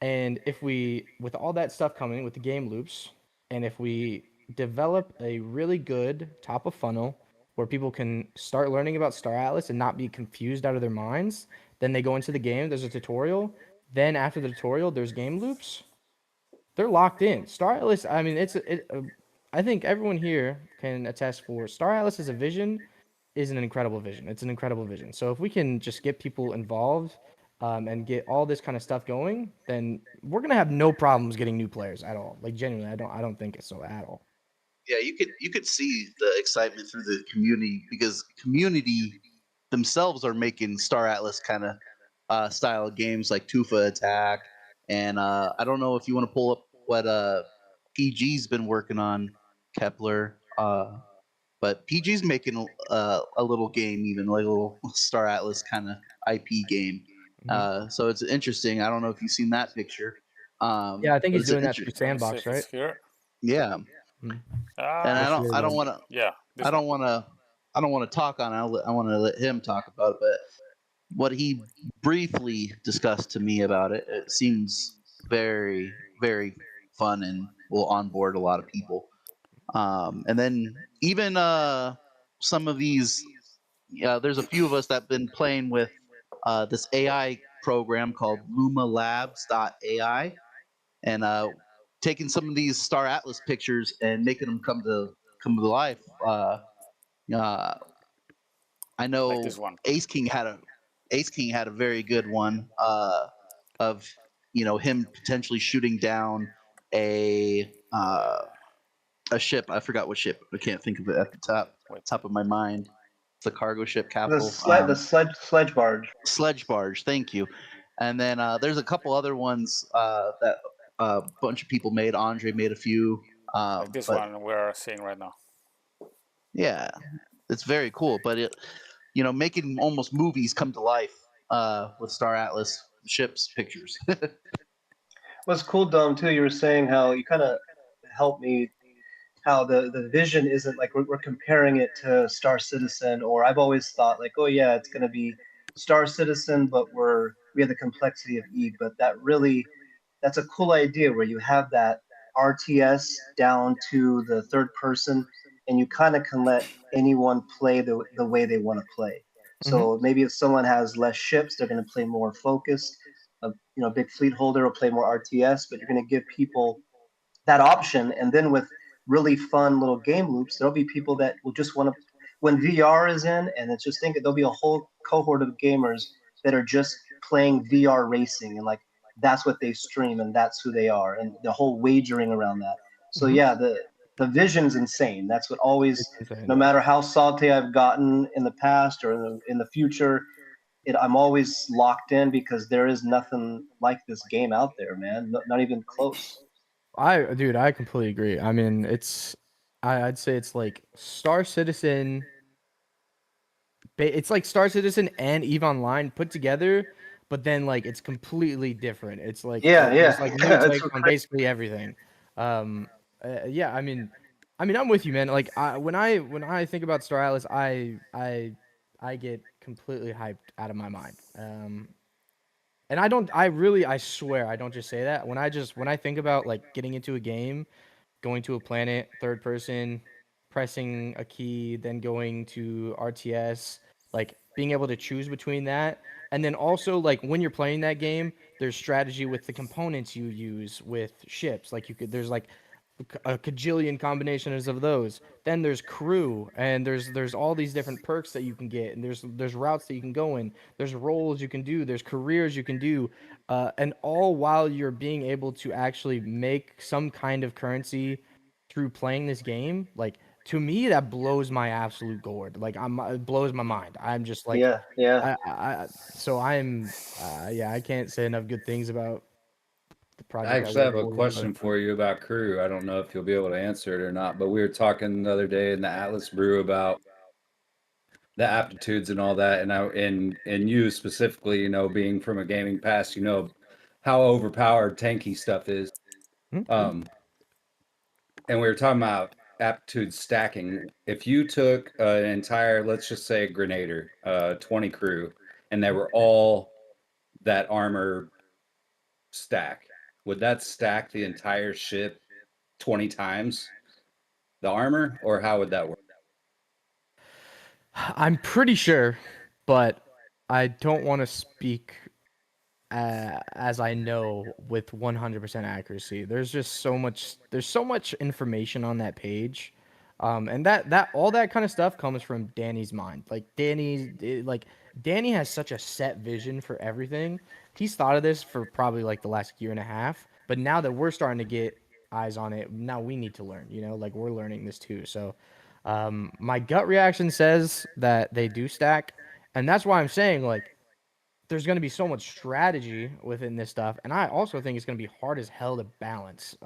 And if we, with all that stuff coming with the game loops, and if we develop a really good top of funnel where people can start learning about StarAtlas and not be confused out of their minds, then they go into the game, there's a tutorial. Then after the tutorial, there's game loops. They're locked in. StarAtlas, I mean, I think everyone here can attest for StarAtlas as a vision is an incredible vision. It's an incredible vision. So if we can just get people involved and get all this kind of stuff going, then we're gonna have no problems getting new players at all. Like genuinely, I don't think it's so at all. Yeah, you could see the excitement through the community because community themselves are making Star Atlas kind of style of games like Tufa Attack, and I don't know if you want to pull up what PG's been working on, Kepler, but PG's making a little game, even like a little Star Atlas kind of IP game. So it's interesting. I don't know if you've seen that picture. Yeah, I think But he's it's doing an that through Let me see Sandbox, if right? it's here. yeah, and Ah, Looks really I don't good. want to yeah, this I one. don't want to. I don't want to talk on it. I want to let him talk about it. But what he briefly discussed to me about it, it seems very, very fun and will onboard a lot of people. And then even some of these, yeah, there's a few of us that have been playing with this AI program called LumaLabs.ai, and taking some of these Star Atlas pictures and making them come to life. Uh, I Like know this one. Ace King had a very good one of him potentially shooting down a a ship. I forgot what ship. I can't think of it at the Wait. top of my mind. It's a cargo ship The capital. sledge barge. Sledge barge. Thank you. And then there's a couple other ones that a bunch of people made. Andre made a few. Like this But one we're seeing right now. yeah, it's very cool. But making almost movies come to life with Star Atlas ships pictures. What's cool, Dom, too, you were saying how you kind of helped me how the vision isn't like we're comparing it to Star Citizen, or I've always thought like, oh yeah, it's gonna be Star Citizen, but we have the complexity of Eve, but that's a cool idea where you have that RTS down to the third person, and you kind of can let anyone play the way they want to play. So maybe if someone has less ships, they're going to play more focused. A big fleet holder will play more RTS, but you're going to give people that option. And then with really fun little game loops, there'll be people that will just want to, when VR is in, and it's just think there'll be a whole cohort of gamers that are just playing VR racing and like that's what they stream and that's who they are and the whole wagering around that. So yeah, the the vision's insane. That's what always, It's insane. no matter how salty I've gotten in the past or in the future, I'm always locked in because there is nothing like this game out there, man. Not even close. Dude, I completely agree. I mean, I'd say it's like Star Citizen. It's like Star Citizen and EVE Online put together, but then like it's completely different. It's like Yeah, there's yeah, like new yeah. It's takes so on crazy. basically everything. Yeah, I'm with you, man. Like when I think about StarAtlas, I get completely hyped out of my mind. And I swear, I don't just say that. When I think about like getting into a game, going to a planet, third person, pressing a key, then going to RTS, like being able to choose between that. And then also like when you're playing that game, there's strategy with the components you use with ships. Like there's like a cajillion combinations of those. Then there's crew, and there's all these different perks that you can get, and there's routes that you can go in. There's roles you can do. There's careers you can do, and all while you're being able to actually make some kind of currency through playing this game. Like to me, that blows my absolute gourd. Like it blows my mind. I'm just like, Yeah, yeah. so I'm, yeah, I can't say enough good things about the I project that actually we're have a working on. question for you about crew. I don't know if you'll be able to answer it or not, but we were talking the other day in the Atlas Brew about the aptitudes and all that, and you specifically, being from a gaming past, how overpowered tanky stuff is. Um, and we were talking about aptitude stacking. If you took an entire, let's just say, Grenader, 20 crew, and they were all that armor stack, would that stack the entire ship 20 times the armor, or how would that work? I'm pretty sure, but I don't want to speak as I know with 100% accuracy. There's so much information on that page. And that all that kind of stuff comes from Danny's mind. Like Danny has such a set vision for everything. He's thought of this for probably like the last year and a half, but now that we're starting to get eyes on it, now we need to learn, like we're learning this too. So, my gut reaction says that they do stack, and that's why I'm saying like there's going to be so much strategy within this stuff, and I also think it's going to be hard as hell to balance.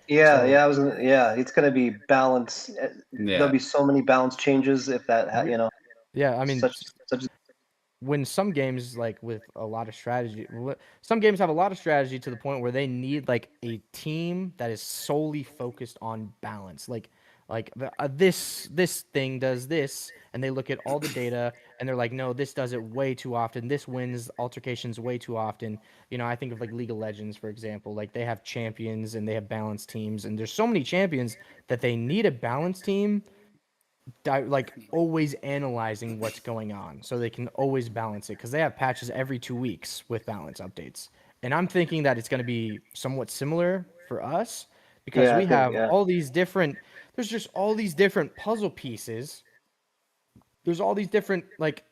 Yeah, So yeah. It's gonna be balance. There'll Yeah. be so many balance changes if that, yeah, I mean, such. when some games like with a lot of strategy, some games have a lot of strategy to the point where they need like a team that is solely focused on balance. This thing does this, and they look at all the data and they're like, no, this does it way too often. This wins altercations way too often. I think of like League of Legends, for example. Like they have champions and they have balanced teams, and there's so many champions that they need a balanced team like always analyzing what's going on so they can always balance it because they have patches every 2 weeks with balance updates. And I'm thinking that it's going to be somewhat similar for us because Yeah, I we think, have yeah. all these different, there's just all these different puzzle pieces. There's all these different like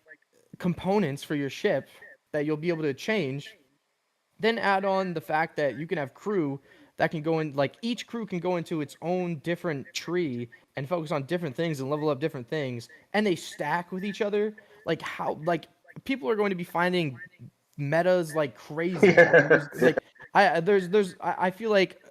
components for your ship that you'll be able to change. Then add on the fact that you can have crew that can go in, like each crew can go into its own different tree and focus on different things and level up different things, and they stack with each other. Like people are going to be finding metas like crazy. I mean, there's Yeah. like I feel like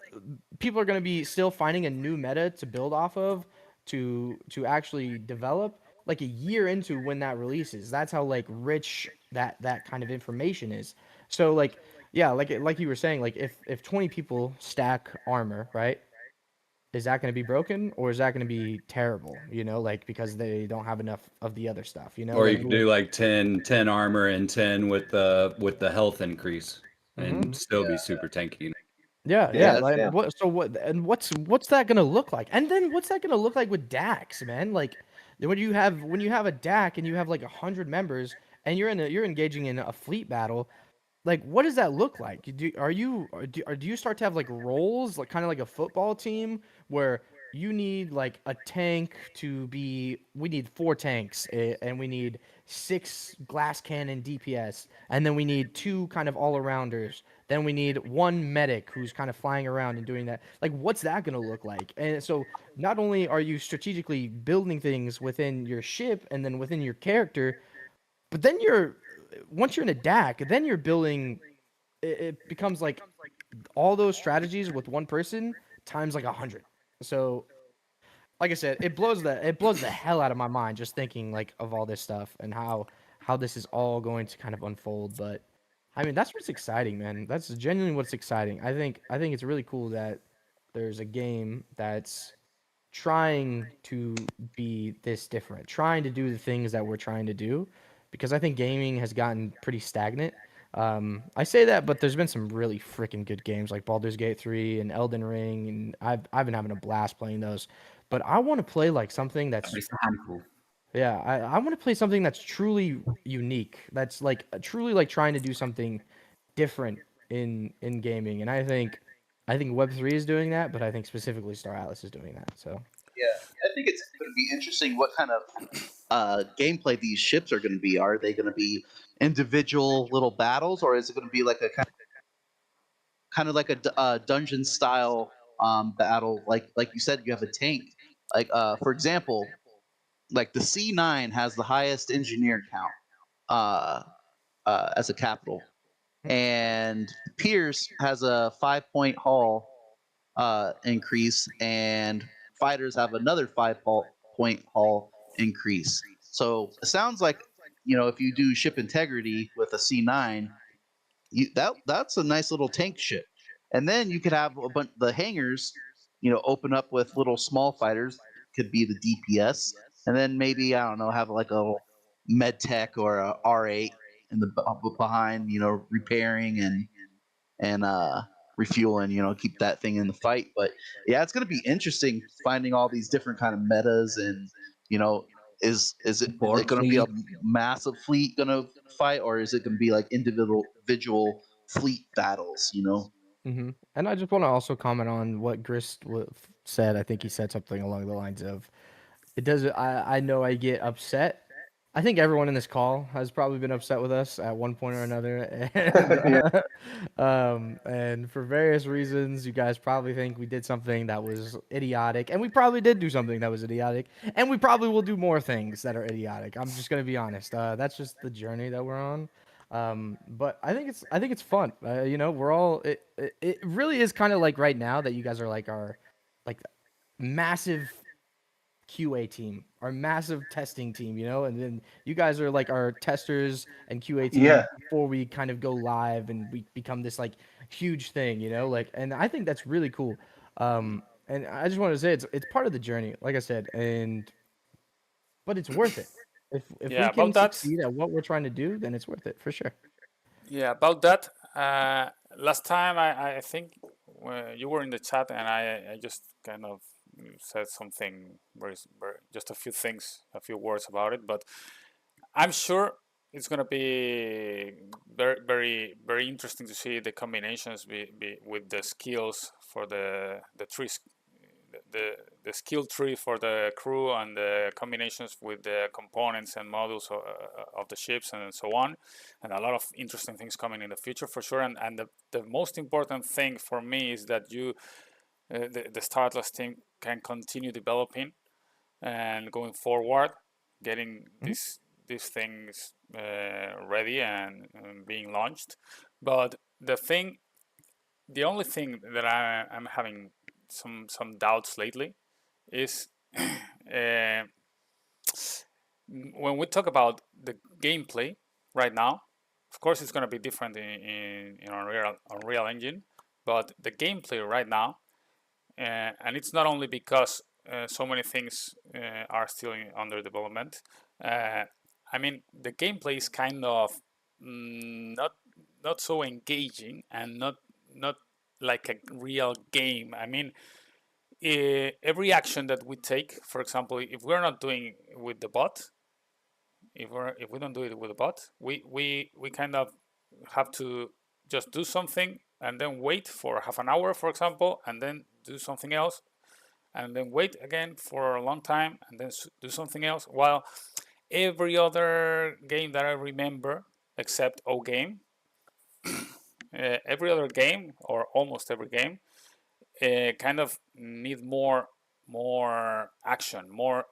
people are going to be still finding a new meta to build off of to actually develop like a year into when that releases. That's how like rich that kind of information is. So like yeah, like you were saying, like if 20 people stack armor, right? Is that going to be broken or is that going to be terrible? Like because they don't have enough of the other stuff. Or you Like could do like 10 armor and 10 with the health increase mhm. and still be super tanky. Yeah, Yeah, yeah. that's, Like yeah. what's that gonna look like? And then what's that gonna look like with DAX, man? Like when you have a DAC and you have like 100 members and you're engaging in a fleet battle, like what does that look like? Do you start to have like roles like kind of like a football team where you need like a tank to be. We need 4 tanks, and we need 6 glass cannon DPS, and then we need 2 kind of all-arounders. Then we need 1 medic who's kind of flying around and doing that. Like, what's that gonna look like? And so, not only are you strategically building things within your ship and then within your character, but then once you're in a DAC, then you're building. It becomes like all those strategies with one person times like 100. So, like I said, it blows the hell out of my mind just thinking like of all this stuff and how this is all going to kind of unfold. But I mean, that's what's exciting, man. That's genuinely what's exciting. I think it's really cool that there's a game that's trying to be this different, trying to do the things that we're trying to do, because I think gaming has gotten pretty stagnant. I say that, but there's been some really freaking good games like Baldur's Gate 3 and Elden Ring, and I've been having a blast playing those. But I want to play like something that's It's a handful. yeah, I want to play something that's truly unique. That's like truly like trying to do something different in gaming, and I think Web3 is doing that, but I think specifically StarAtlas is doing that. So Yeah, I think it's going to be interesting what kind of gameplay these ships are going to be. Are they going to be individual little battles, or is it going to be like a kind of like a dungeon style battle? Like you said, you have a tank. Like for example, like the C9 has the highest engineer count as a capital, and Pierce has a 5-point haul increase, and fighters have another 5-point haul increase. So it sounds like, if you do ship integrity with a C9, that's a nice little tank ship. And then you could have a bunch the hangars, open up with little small fighters, could be the DPS, and then maybe, I don't know, have like a little med tech or a R8 in the behind, repairing and refueling, keep that thing in the fight. But yeah, it's going to be interesting finding all these different kind of metas, and you know is it Support going to be a fleet. massive fleet going to fight, or is it going to be like individual fleet battles? And I just want to also comment on what Grist said. I think he said something along the lines of, "It doesn't. I know I get upset. I think everyone in this call has probably been upset with us at one point or another, Yeah. and for various reasons, you guys probably think we did something that was idiotic, and we probably did do something that was idiotic, and we probably will do more things that are idiotic. I'm just gonna be honest. That's just the journey that we're on. But I think it's fun. We're all it really is kind of like right now that you guys are like our like massive QA team, our massive testing team, and then you guys are like our testers and QA team Yeah. before we kind of go live and we become this like huge thing, like, and I think that's really cool. And I just want to say it's part of the journey, like I said, but it's worth it. If Yeah, we can about that. succeed at what we're trying to do, then it's worth it for sure. Yeah, about that. Last time I think you were in the chat, and I just kind of said something very just a few things, a few words about it. But I'm sure it's gonna be very very interesting to see the combinations with the skills for the three the skill tree for the crew, and the combinations with the components and modules of the ships and so on, and a lot of interesting things coming in the future for sure. And the most important thing for me is that the StarAtlas team can continue developing and going forward, getting these things ready and being launched. But the only thing that I'm having some doubts lately is when we talk about the gameplay right now. Of course, it's going to be different in Unreal Engine, but the gameplay right now, and it's not only because so many things are still under development. I mean, the gameplay is kind of not so engaging, and not like a real game. I mean, every action that we take, for example, if we're not doing with the bot, if we don't do it with the bot, we kind of have to just do something and then wait for half an hour, for example, and then do something else, and then wait again for a long time and then do something else. While every other game that I remember, except O Game, every other game or almost every game kind of need more action, more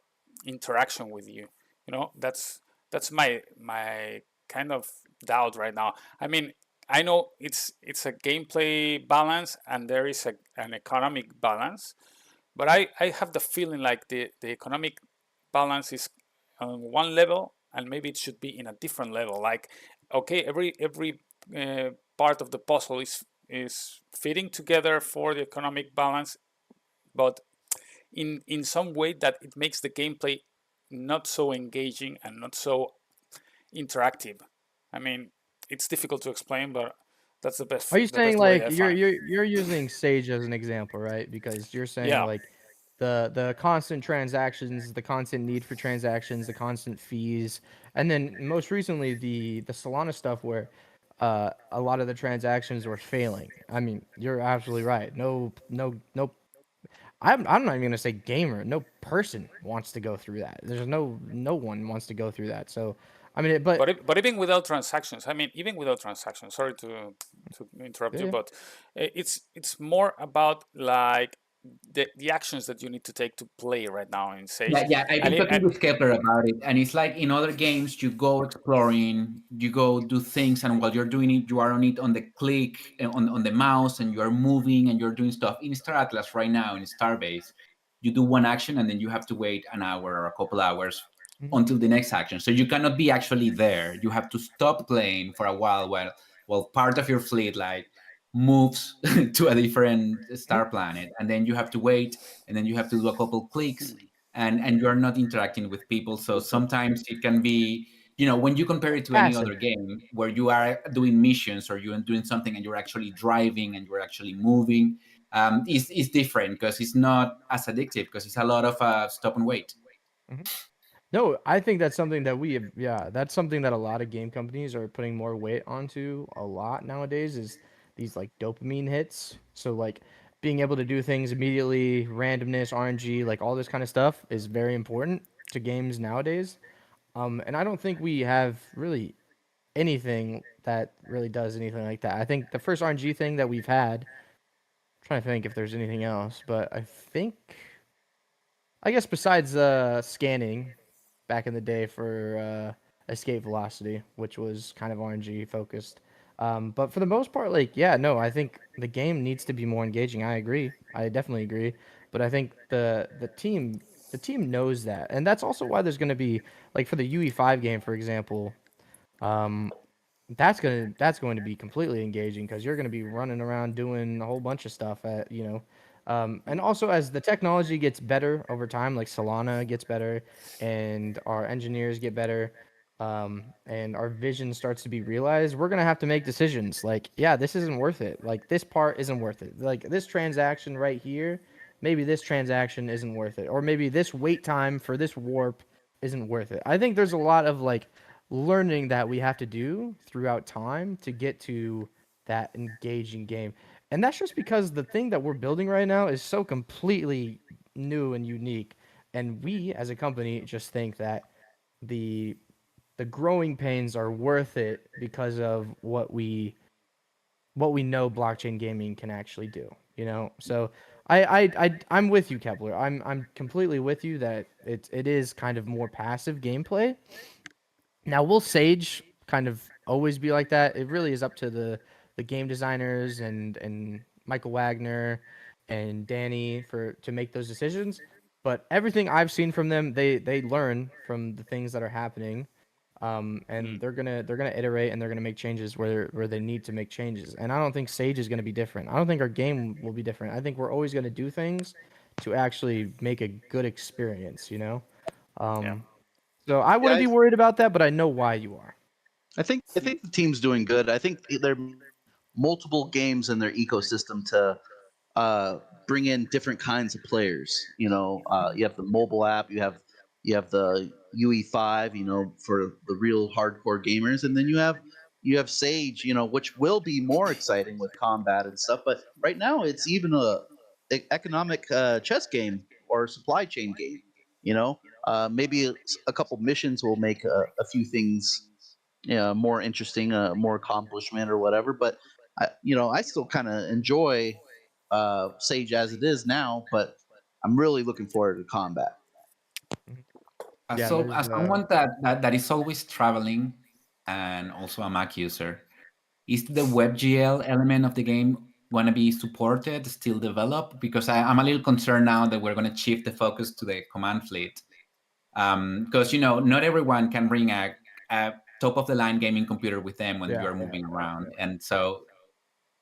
interaction with you. You know, that's my kind of doubt right now. I mean, I know it's a gameplay balance and there is an economic balance, but I have the feeling like the economic balance is on one level and maybe it should be in a different level. Like, okay, every part of the puzzle is fitting together for the economic balance, but in some way that it makes the gameplay not so engaging and not so interactive. I mean, it's difficult to explain, but that's Are you the saying best way like I find. you're using Sage as an example, right? Because you're saying Yeah, like the constant transactions, the constant need for transactions, the constant fees, and then most recently the Solana stuff where a lot of the transactions were failing. I mean, you're absolutely right. No. I'm not even gonna say gamer. No person wants to go through that. There's no one wants to go through that. So, I mean, but but even without transactions, I mean, even without transactions. Sorry to interrupt yeah, you, yeah. but it's more about like the actions that you need to take to play right now in Yeah, Sage, yeah. I've been talking and with Kepler about it, and it's like in other games, you go exploring, you go do things, and while you're doing it, you are on it on the click on the mouse, and you are moving and you're doing stuff. In StarAtlas right now, in Starbase, you do one action, and then you have to wait an hour or a couple hours Mhm. until the next action. So you cannot be actually there. You have to stop playing for a while part of your fleet like moves to a different Mhm. star planet, and then you have to wait, and then you have to do a couple clicks, and you're not interacting with people. So sometimes it can be, when you compare it to any Passive. other game where you are doing missions or you're doing something and you're actually driving and you're actually moving, it's different because it's not as addictive because it's a lot of stop and wait. Mhm. No, I think that's something that we have, yeah, that's something that a lot of game companies are putting more weight onto a lot nowadays is these like dopamine hits. So like being able to do things immediately, randomness, RNG, like all this kind of stuff is very important to games nowadays. And I don't think we have really anything that really does anything like that. I think the first RNG thing that we've had, I'm trying to think if there's anything else, but I guess besides scanning back in the day for escape velocity, which was kind of RNG focused. But for the most part, like, yeah, no, I think the game needs to be more engaging. I agree. I definitely agree. But I think the team knows that, and that's also why there's going to be like for the UE5 game, for example. Um, that's going to be completely engaging because you're going to be running around doing a whole bunch of stuff and also as the technology gets better over time, like Solana gets better and our engineers get better, and our vision starts to be realized, we're going to have to make decisions like, yeah, this isn't worth it, like this part isn't worth it, like this transaction right here, maybe this transaction isn't worth it, or maybe this wait time for this warp isn't worth it. I think there's a lot of like learning that we have to do throughout time to get to that engaging game. And that's just because the thing that we're building right now is so completely new and unique. And we as a company just think that the the growing pains are worth it because of what we know blockchain gaming can actually do, you know? So I'm with you, Kepler. I'm completely with you that it is kind of more passive gameplay. Now, will Sage kind of always be like that? It really is up to the game designers and Michael Wagner and Danny for to make those decisions. But everything I've seen from them, they learn from the things that are happening, and mm, they're gonna iterate and they're gonna make changes where they need to make changes. And I don't think Sage is gonna be different. I don't think our game will be different. I think we're always gonna do things to actually make a good experience. You know. yeah. Um, so I Yeah, wouldn't be worried about that, but I know why you are. I think the team's doing good. I think there are multiple games in their ecosystem to uh, bring in different kinds of players. You have the mobile app, you have the UE5, for the real hardcore gamers, and then you have Sage, which will be more exciting with combat and stuff. But right now, it's even a economic chess game. more supply chain game. You know, maybe a couple missions will make a few things more interesting, more accomplishment or whatever. But I still kind of enjoy Sage as it is now, but I'm really looking forward to combat. As, Yeah, so, there's as someone that is always traveling and also a Mac user, is the WebGL element of the game going to be supported, still developed? Because I'm a little concerned now that we're going to shift the focus to the command fleet. Because, not everyone can bring a top of the line gaming computer with them when you're moving around. And so,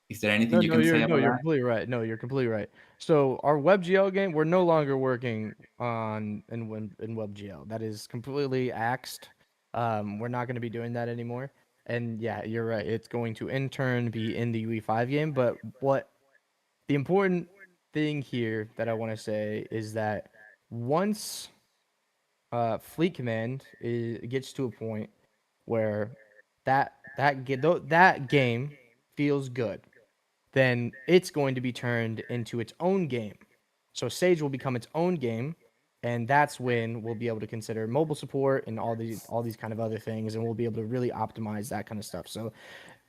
is there anything you can say about you're that? completely right. No, you're completely right. So our WebGL game, we're no longer working on in WebGL. That is completely axed. We're not going to be doing that anymore. And yeah, you're right. It's going to in turn be in the UE5 game. But what the important thing here that I want to say is that once Fleet Command gets to a point where that game feels good, then it's going to be turned into its own game. So Sage will become its own game, and that's when we'll be able to consider mobile support and all these kind of other things, and we'll be able to really optimize that kind of stuff. So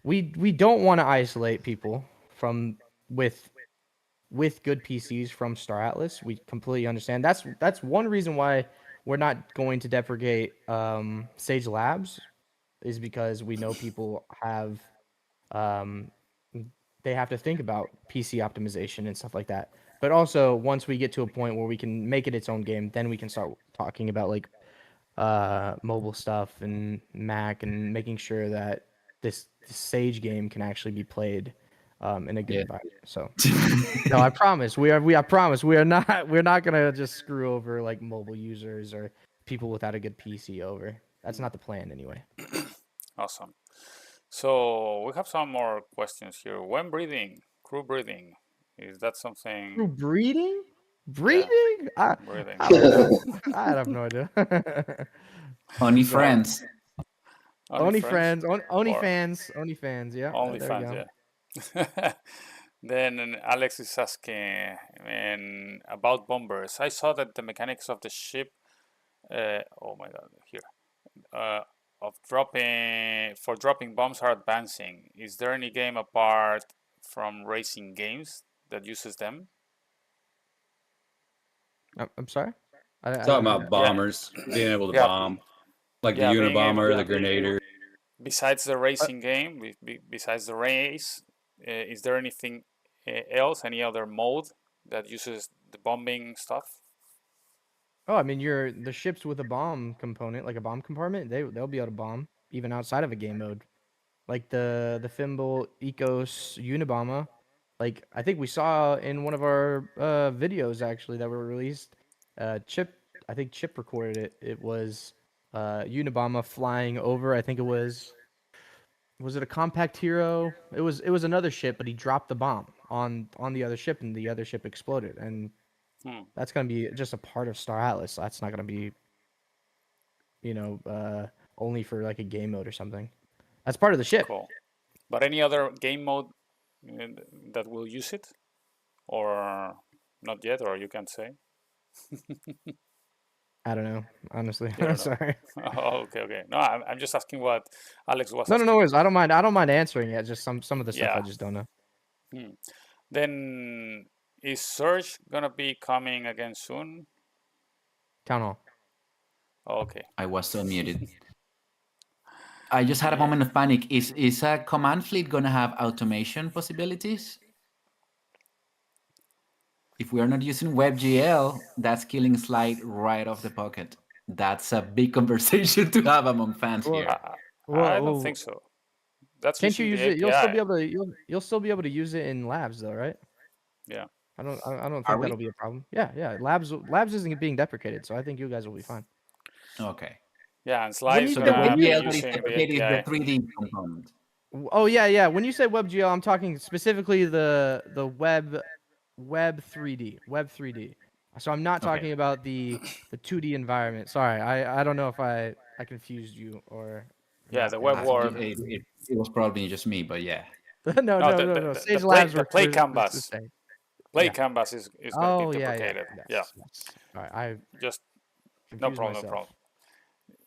we don't want to isolate people from with good PCs from StarAtlas. We completely understand. That's one reason why we're not going to deprecate Sage Labs, is because we know people have they have to think about PC optimization and stuff like that. But also, once we get to a point where we can make it its own game, then we can start talking about like mobile stuff and Mac, and making sure that this Sage game can actually be played in a good environment. So no, I promise I promise we're not gonna just screw over like mobile users or people without a good PC over. That's not the plan anyway. Awesome. So we have some more questions here. When breathing, crew breathing, is that something? Through breeding? Yeah, Breeding? breathing. I don't know. I have no idea. Only So, friends. only friends? friends, only Or fans, only fans. Yeah, only there we fans, go. yeah. Then Alex is asking about bombers. I saw that the mechanics of the ship, oh my god, here, of dropping bombs are advancing. Is there any game apart from racing games that uses them? I'm sorry. I Talking didn't hear about that. bombers being able to Yeah, bomb, like the yeah, being able Unabomber, the to. Grenader. Besides the racing game, besides the race, is there anything else, any other mode that uses the bombing stuff? Oh, I mean, the ships with a bomb component, like a bomb compartment, they'll be able to bomb even outside of a game mode. Like the Fimble Ecos Unabomber. Like I think we saw in one of our videos actually that were released. I think Chip recorded it. It was Unabomber flying over. I think it was it a compact hero? It was another ship, but he dropped the bomb on the other ship, and the other ship exploded. And Hmm, that's gonna be just a part of StarAtlas. That's not gonna be only for like a game mode or something. That's part of the ship. cool. But any other game mode uh, that will use it, or not yet, or you can't say? I don't know, honestly. You don't know. Sorry. Oh, okay. No, I'm just asking what Alex was No, asking. worries. I don't mind. I don't mind answering it. Just some of the stuff I Yeah. just don't know. Hmm. Then is Surge gonna be coming again soon? Town hall. Oh, okay. I was so muted. I just had a moment of panic. Is a command fleet going to have automation possibilities? If we are not using WebGL, that's killing Slide right off the pocket. That's a big conversation to have among fans Well, here. I don't think so. That's Can't you using use the it? You'll still be API. able to. You'll still be able to use it in labs though, right? Yeah. I don't Are think we? that'll be a problem. Yeah. Labs isn't being deprecated, so I think you guys will be fine. Okay. Yeah, and Slide is So the gonna be WebGL that is using the deprecated is the API. 3D component. Oh yeah. When you say WebGL, I'm talking specifically the Web 3D. So I'm not Okay. talking about the 2D environment. Sorry, I don't know if I confused you or Yeah, not. the web world. It was probably just me, but yeah. No. No, Sage the Labs play refers to the canvas. same. Play Yeah. canvas is going to be Oh yeah, yeah. deprecated. Yes. Yeah, Yes. All right. I just no confused problem, no myself. problem.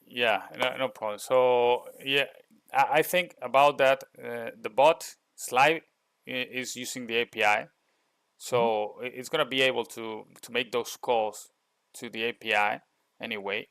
Yeah, no problem. So yeah, I think about that. The bot Slide is using the API, so it's gonna be able to make those calls to the API anyway,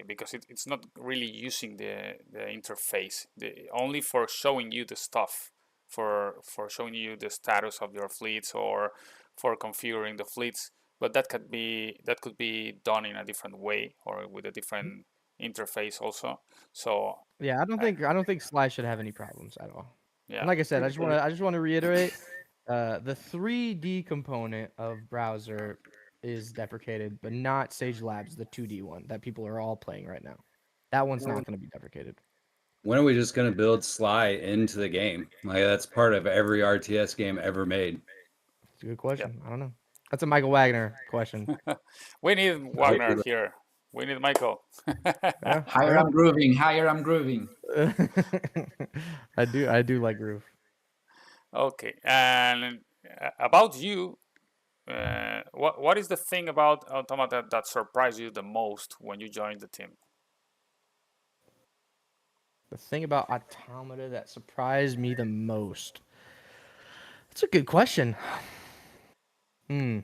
because it's not really using the interface, only for showing you the stuff, for showing you the status of your fleets or for configuring the fleets. But that could be done in a different way or with a different interface also. So Yeah, I, I don't think Sly should have any problems at all. And yeah, like I said, I just want to reiterate, the 3D component of browser is deprecated, but not Sage Labs, the 2D one that people are all playing right now. That one's not going to be deprecated. When are we just going to build Sly into the game? Like that's part of every RTS game ever made. It's a good yeah. question. I don't know. That's a Michael Wagner question. We need Wagner here. We need Michael. Yeah, Higher yeah. I'm grooving, higher I'm grooving. I do like Groove. Okay, and about you, what is the thing about Automata that surprised you the most when you joined the team? The thing about Automata that surprised me the most. That's a good question. Hmm.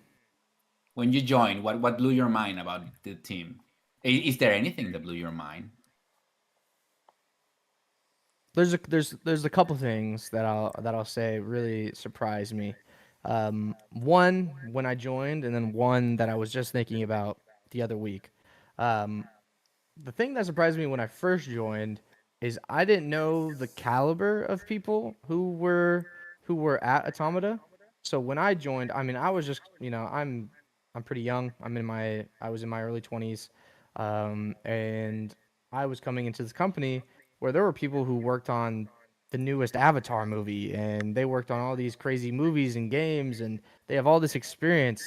When you joined, what blew your mind about the team? Is there anything that blew your mind? There's a couple things that I'll say really surprised me. One when I joined, and then one that I was just thinking about the other week. Um, the thing that surprised me when I first joined is I didn't know the caliber of people who were at Automata. So when I joined, I mean, I was just, I'm pretty young. I was in my early 20s, and I was coming into this company where there were people who worked on the newest Avatar movie, and they worked on all these crazy movies and games, and they have all this experience.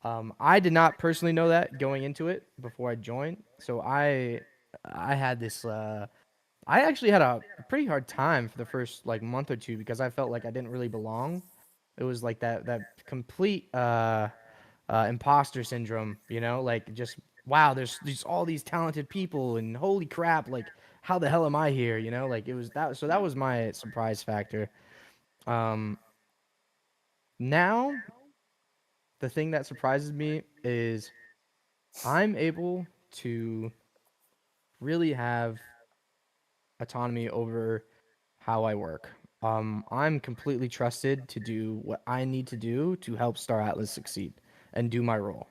I did not personally know that going into it before I joined, so I had this. I actually had a pretty hard time for the first like month or two because I felt like I didn't really belong. It was like that complete imposter syndrome, like just wow, there's all these talented people and holy crap, like how the hell am I here, like it was that. So that was my surprise factor. Um, Now the thing that surprises me is I'm able to really have autonomy over how I work. I'm completely trusted to do what I need to do to help StarAtlas succeed and do my role.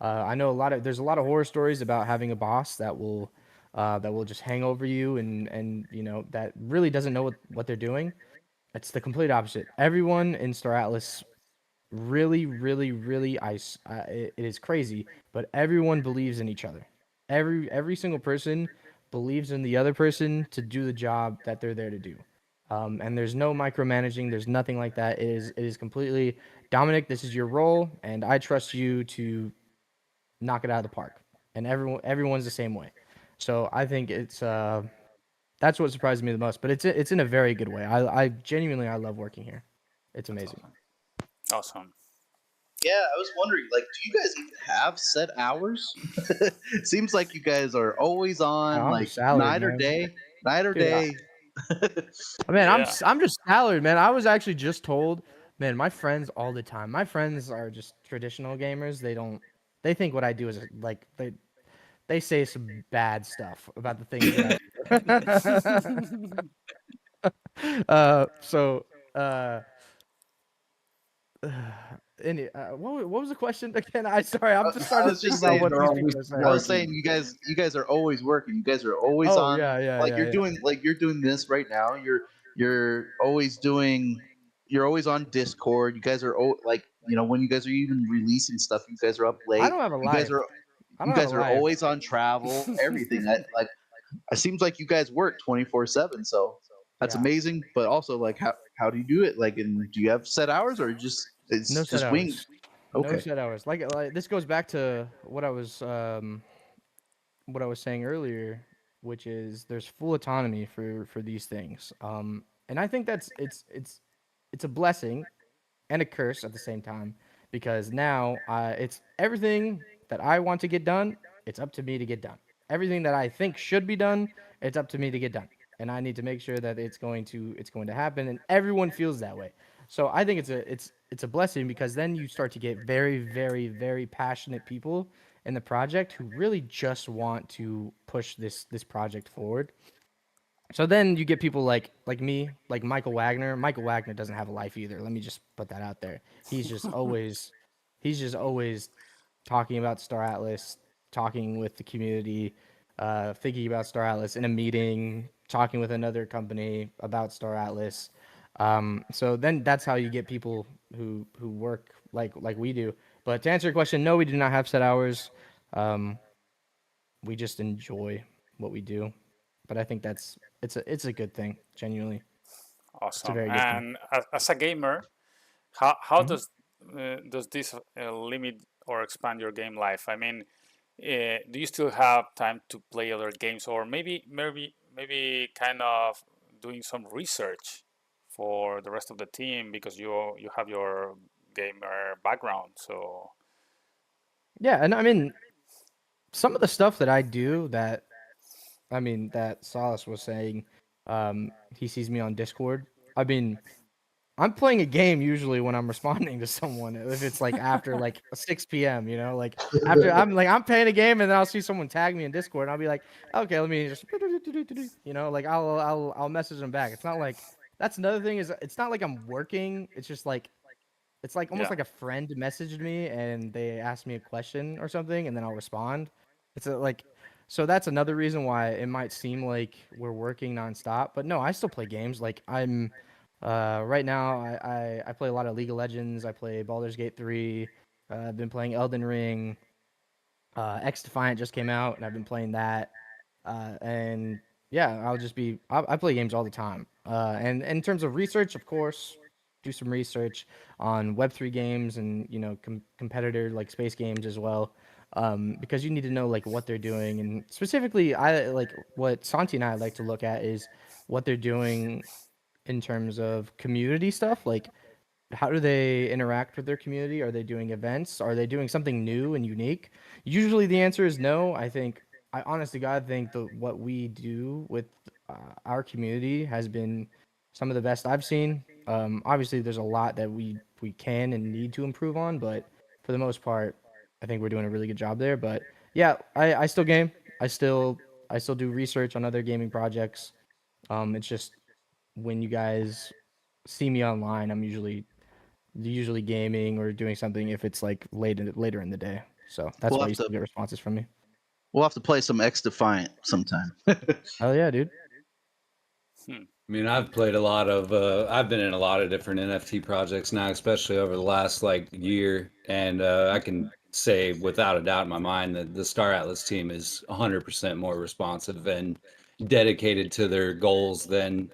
I know there's a lot of horror stories about having a boss that will just hang over you and that really doesn't know what they're doing. It's the complete opposite. Everyone in StarAtlas really, really, really, it is crazy, but everyone believes in each other. Every single person believes in the other person to do the job that they're there to do. And there's no micromanaging. There's nothing like that. It is completely Dominic. This is your role, and I trust you to knock it out of the park. And everyone's the same way. So I think that's what surprised me the most. But it's in a very good way. I genuinely I love working here. It's That's amazing. awesome. Awesome. Yeah, I was wondering, like, do you guys even have set hours? Seems like you guys are always on, I'm like just salaried, man. night or Dude, day. man, Yeah. I'm just salaried, man. I was actually just told, man, my friends all the time. My friends are just traditional gamers. They think what I do is like they say some bad stuff about the things that I do. So any what was the question again? I'm just I starting to was think just about saying, what They're these always people are I saying. was saying, working. you guys are always working. You guys are always Oh on. yeah, yeah, Like yeah, yeah. you're doing this right now. You're always doing. You're always on Discord. You guys are like when you guys are even releasing stuff. You guys are up I late. don't have a You guys life. are I you don't have a guys are life. always on travel. Everything. It seems like you guys work 24/7. So that's Yeah, amazing. But also, like, how do you do it? Like, and do you have set hours or just no it's set just wing? hours. No Okay. set hours. Like this goes back to what I was saying earlier, which is there's full autonomy for these things. And I think it's a blessing and a curse at the same time because now it's everything that I want to get done. It's up to me to get done. Everything that I think should be done, it's up to me to get done, and I need to make sure that it's going to happen, and everyone feels that way. So I think it's a blessing because then you start to get very, very, very passionate people in the project who really just want to push this project forward. So then you get people like me, like Michael Wagner. Michael Wagner doesn't have a life either. Let me just put that out there. He's just always talking about Star Atlas, talking with the community, thinking about Star Atlas in a meeting, talking with another company about Star Atlas. So then that's how you get people who work like we do. But to answer your question, no, we do not have set hours. Um, we just enjoy what we do. But I think it's a good thing, genuinely. It's a Awesome. very good thing. And as a gamer, how Mhm. does this limit or expand your game life? I mean, do you still have time to play other games, or maybe kind of doing some research for the rest of the team because you have your gamer background? So Yeah, and I mean, some of the stuff that I do that Salas was saying, he sees me on Discord. I mean, I'm playing a game usually when I'm responding to someone. If it's like after like 6 p.m., like after I'm playing a game and then I'll see someone tag me in Discord and I'll be like, okay, let me just, like I'll message them back. It's not like that's another thing is it's not like I'm working. It's just like it's like almost yeah, like a friend messaged me and they asked me a question or something, and then I'll respond. So that's another reason why it might seem like we're working nonstop, but no, I still play games. Like I'm right now, I play a lot of League of Legends. I play Baldur's Gate 3. I've been playing Elden Ring. X Defiant just came out, and I've been playing that. And yeah, I play games all the time. And in terms of research, of course, do some research on Web3 games and competitor like space games as well. Because you need to know like what they're doing, and specifically, I like what Santi and I like to look at is what they're doing in terms of community stuff. Like how do they interact with their community? Are they doing events? Are they doing something new and unique? Usually the answer is no. I honestly God think what we do with our community has been some of the best I've seen. Obviously there's a lot that we can and need to improve on, but for the most part, I think we're doing a really good job there. But yeah, I still game. I still do research on other gaming projects. It's just when you guys see me online, I'm usually gaming or doing something if it's like later in the day. So that's We'll why have you to still get responses from me. we'll have to play some X Defiant sometime. Oh yeah, dude. hmm, I mean, I've been in a lot of different NFT projects now, especially over the last like year, and I can say without a doubt in my mind that the Star Atlas team is 100% more responsive and dedicated to their goals than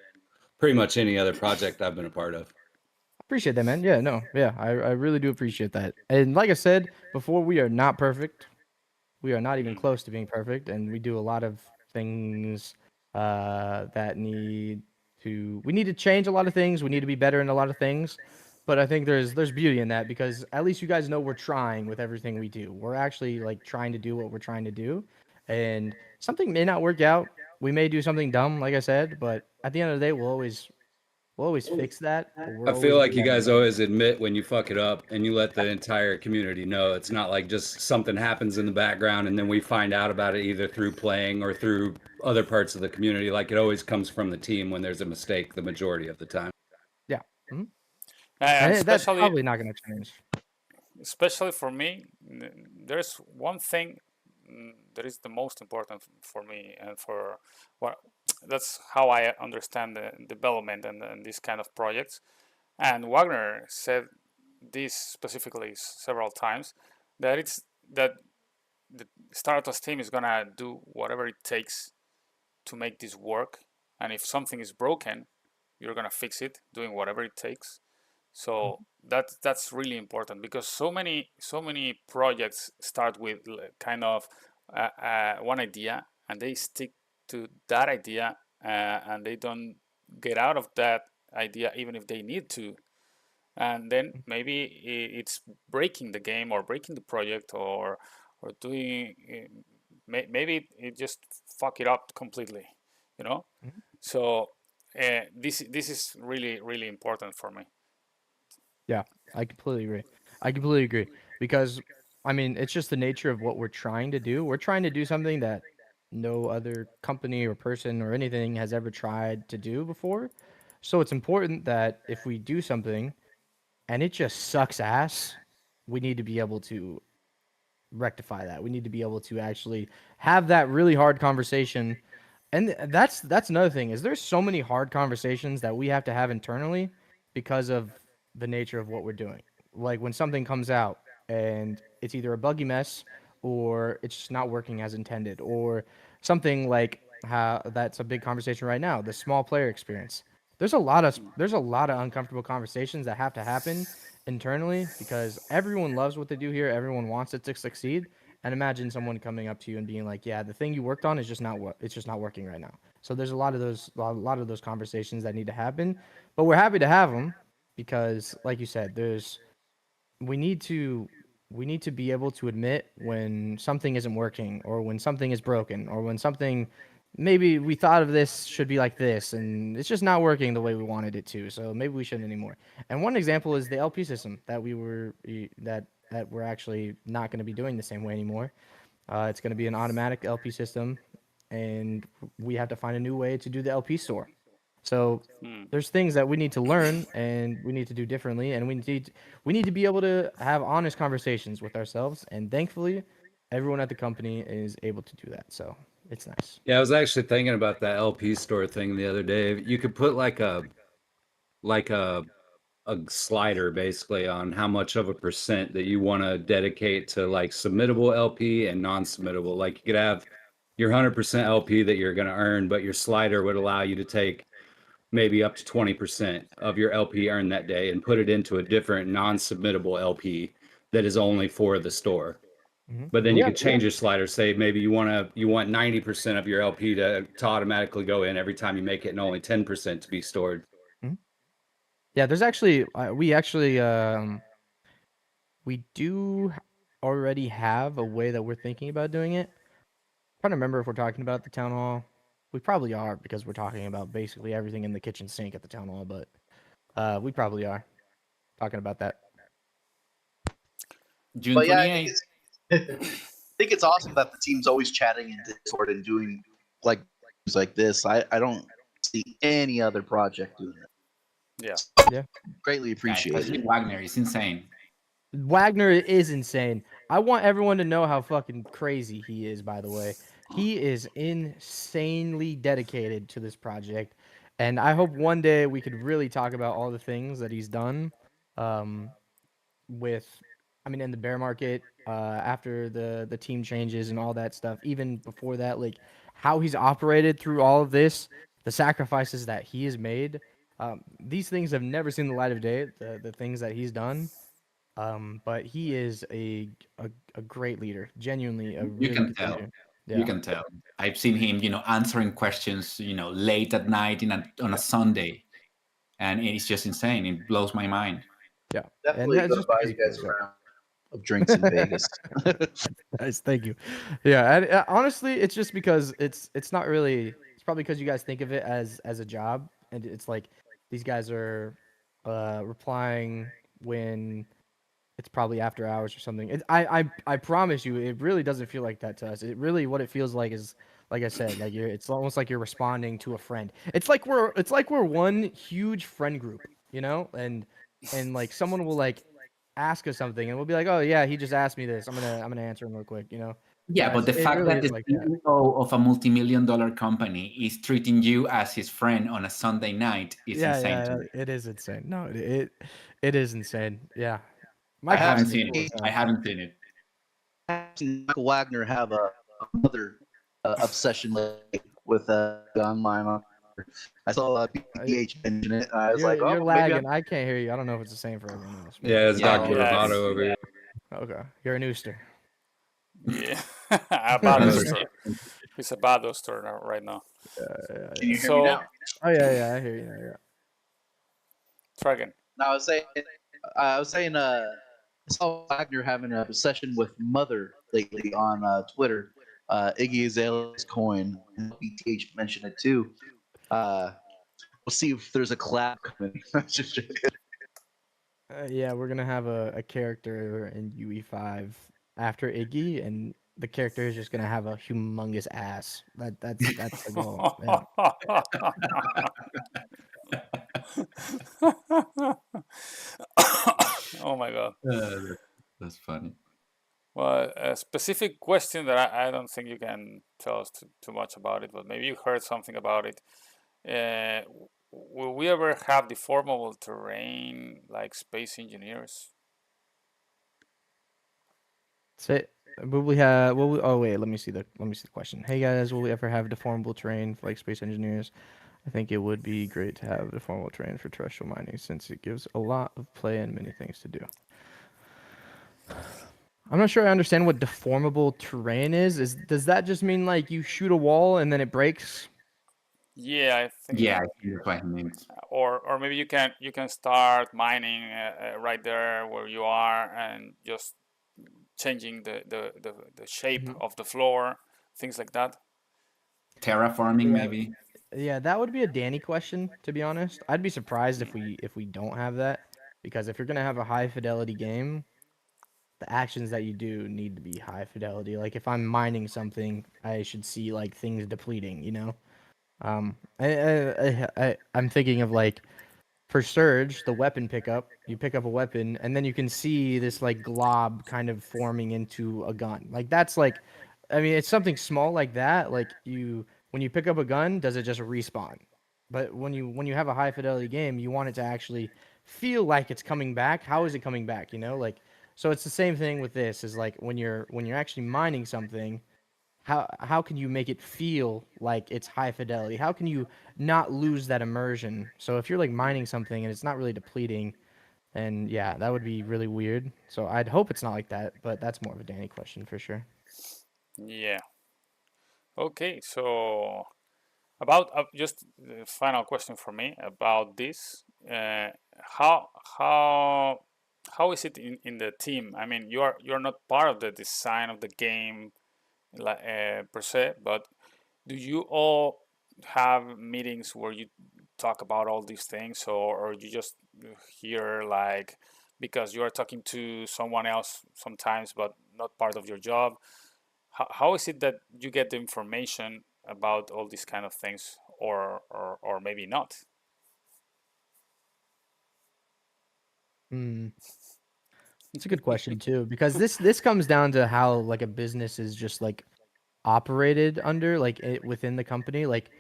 pretty much any other project I've been a part of. Appreciate that, man. Yeah, no, yeah, I really do appreciate that. And like I said before, we are not perfect. We are not even hmm. close to being perfect, and we do a lot of things that we need to change a lot of things. We need to be better in a lot of things. But I think there's beauty in that because at least you guys know we're trying with everything we do. We're actually like trying to do what we're trying to do. And something may not work out. We may do something dumb, like I said, but at the end of the day, we'll always fix that, but we're I feel always gonna like you be guys better. always admit when you fuck it up and you let the entire community know. It's not like just something happens in the background and then we find out about it either through playing or through other parts of the community. Like it always comes from the team when there's a mistake the majority of the time. Yeah. Mhm. And And that's especially probably not gonna change. especially for me, there's one thing that is the most important for me and for what that's how I understand the development and these kind of projects. And Wagner said this specifically several times that it's that the StarAtlas team is gonna do whatever it takes to make this work, and if something is broken, you're gonna fix it, doing whatever it takes. So that's really important because so many projects start with kind of one idea and they stick to that idea and they don't get out of that idea even if they need to. and then maybe it's breaking the game or breaking the project or doing maybe it just fuck it up completely, you know. Mhm. So this is really important for me. Yeah, I completely agree. I completely agree because I mean, it's just the nature of what we're trying to do. We're trying to do something that no other company or person or anything has ever tried to do before. So it's important that if we do something and it just sucks ass, we need to be able to rectify that. We need to be able to actually have that really hard conversation. And that's another thing is there's so many hard conversations that we have to have internally because of the nature of what we're doing. Like when something comes out and it's either a buggy mess or it's just not working as intended or something like how that's a big conversation right now, the small player experience. There's a lot of uncomfortable conversations that have to happen internally because everyone loves what they do here. Everyone wants it to succeed. And imagine someone coming up to you and being like, "Yeah, the thing you worked on is just not what it's just not working right now." So there's a lot of those conversations that need to happen, but we're happy to have them because, like you said, we need to we need to be able to admit when something isn't working or when something is broken or when something maybe we thought of this should be like this and it's just not working the way we wanted it to. So maybe we shouldn't anymore. And one example is the LP system that we're actually not going to be doing the same way anymore. It's going to be an automatic LP system, and we have to find a new way to do the LP store. So Hmm. there's things that we need to learn and we need to do differently, and we need to be able to have honest conversations with ourselves. And thankfully, everyone at the company is able to do that. So it's nice. Yeah, I was actually thinking about that LP store thing the other day. You could put like a slider basically on how much of a percent that you want to dedicate to like submittable LP and non-submittable. Like you could have your 100% LP that you're going to earn, but your slider would allow you to take maybe up to 20% of your LP earned that day and put it into a different non-submittable LP that is only for the store. But then you Yeah, could change your slider, say maybe you want 90% of your LP to automatically go in every time you make it and only 10% to be stored. yeah. There's actually we do already have a way that we're thinking about doing it. Trying to remember if we're talking about the town hall. We probably are because we're talking about basically everything in the kitchen sink at the town hall, but we probably are talking about that. June But yeah, I think 28th. it's I think it's awesome that the team's always chatting in Discord and doing like things like this. I don't see any other project doing it. Yeah. Yeah. Greatly Yeah, appreciate especially it. Wagner. It's insane. Wagner is insane. I want everyone to know how fucking crazy he is, by the way. He is insanely dedicated to this project. And I hope one day we could really talk about all the things that he's done. Um, in the bear market, after the team changes and all that stuff, even before that, like how he's operated through all of this, the sacrifices that he has made. These things have never seen the light of day, the things that he's done. But he is a great leader, genuinely a You really can good tell. leader. You Yeah. can tell. I've seen him, answering questions, late at night on a Sunday, and it's just insane. It blows my mind. Yeah. And Definitely that's gonna just buy because you he guys cares. a Yeah. round of drinks in Vegas. Nice, thank you. Yeah, and honestly, it's just because it's not really. It's probably because you guys think of it as a job, and it's like these guys are replying when it's probably after hours or something. I promise you, it really doesn't feel like that to us. It really what it feels like is like I said, like it's almost like you're responding to a friend. It's like we're one huge friend group, and like someone will like ask us something and we'll be like, "Oh yeah, he just asked me this. I'm gonna answer him real quick." Yeah, but the It fact really that is the like that. CEO of a multi-million-dollar company is treating you as his friend on a Sunday night is Yeah, insane to yeah, me. it is insane. No, it is insane. Yeah. I Mike I have haven't Wagner's seen cool it. as I hell. haven't seen it. seen Michael Wagner have another obsession with online. I saw I- PH mention it. And I was like, You're oh, maybe lagging. I'm. I can't hear you. I don't know if it's the same for everyone else, but Yeah, it's Yeah, Dr. it Yeah. is. Roboto over here. okay. You're an Ooster. Yeah. A bad Ooster. He's a bad Ooster right now. Can you hear me So now? Oh yeah, I hear you now. Yeah. try again. No, I was saying I was saying, I saw Wagner having a session with Mother lately on Twitter. Iggy Azalea's coin, and BTH mentioned it too. We'll see if there's a collab coming. Yeah, we're gonna have a character in UE5 after Iggy, and the character is just gonna have a humongous ass. That's the goal. Yeah. Oh my God. That's funny. Well, a specific question that I don't think you can tell us too much about it, but maybe you heard something about it. Will we ever have deformable terrain like space engineers? Say, will we have? Will we? Oh wait, let me see the question. Hey guys, will we ever have deformable terrain for like space engineers? I think it would be great to have deformable terrain for terrestrial mining since it gives a lot of play and many things to do. I'm not sure I understand what deformable terrain is. Does that just mean like you shoot a wall and then it breaks? Yeah, I think Yeah, that, I think that's what he means. or maybe you can start mining right there where you are and just changing the shape Mhm. of the floor, things like that. Terraforming, Yeah, maybe. yeah, that would be a Danny question, to be honest. I'd be surprised if we don't have that, because if you're gonna have a high fidelity game, the actions that you do need to be high fidelity. Like if I'm mining something, I should see like things depleting, you know? I'm thinking of like for Surge, the weapon pickup, you pick up a weapon and then you can see this like glob kind of forming into a gun. Like that's like, I mean, it's something small like that. Like when you pick up a gun, does it just respawn? But when you have a high fidelity game, you want it to actually feel like it's coming back. How is it coming back? You know, like so it's the same thing with this. Is like when you're actually mining something, how can you make it feel like it's high fidelity? How can you not lose that immersion? So if you're like mining something and it's not really depleting, then yeah, that would be really weird. So I'd hope it's not like that, but that's more of a Danny question for sure. Yeah. Okay. So about just the final question for me about this. How how how is it in the team? I mean, you're not part of the design of the game per se, but do you all have meetings where you talk about all these things, or you just hear like because you are talking to someone else sometimes, but not part of your job? How is it that you get the information about all these kind of things, or maybe not? Hmm. It's a good question too, because this comes down to how like a business is just like operated under like within the company. Like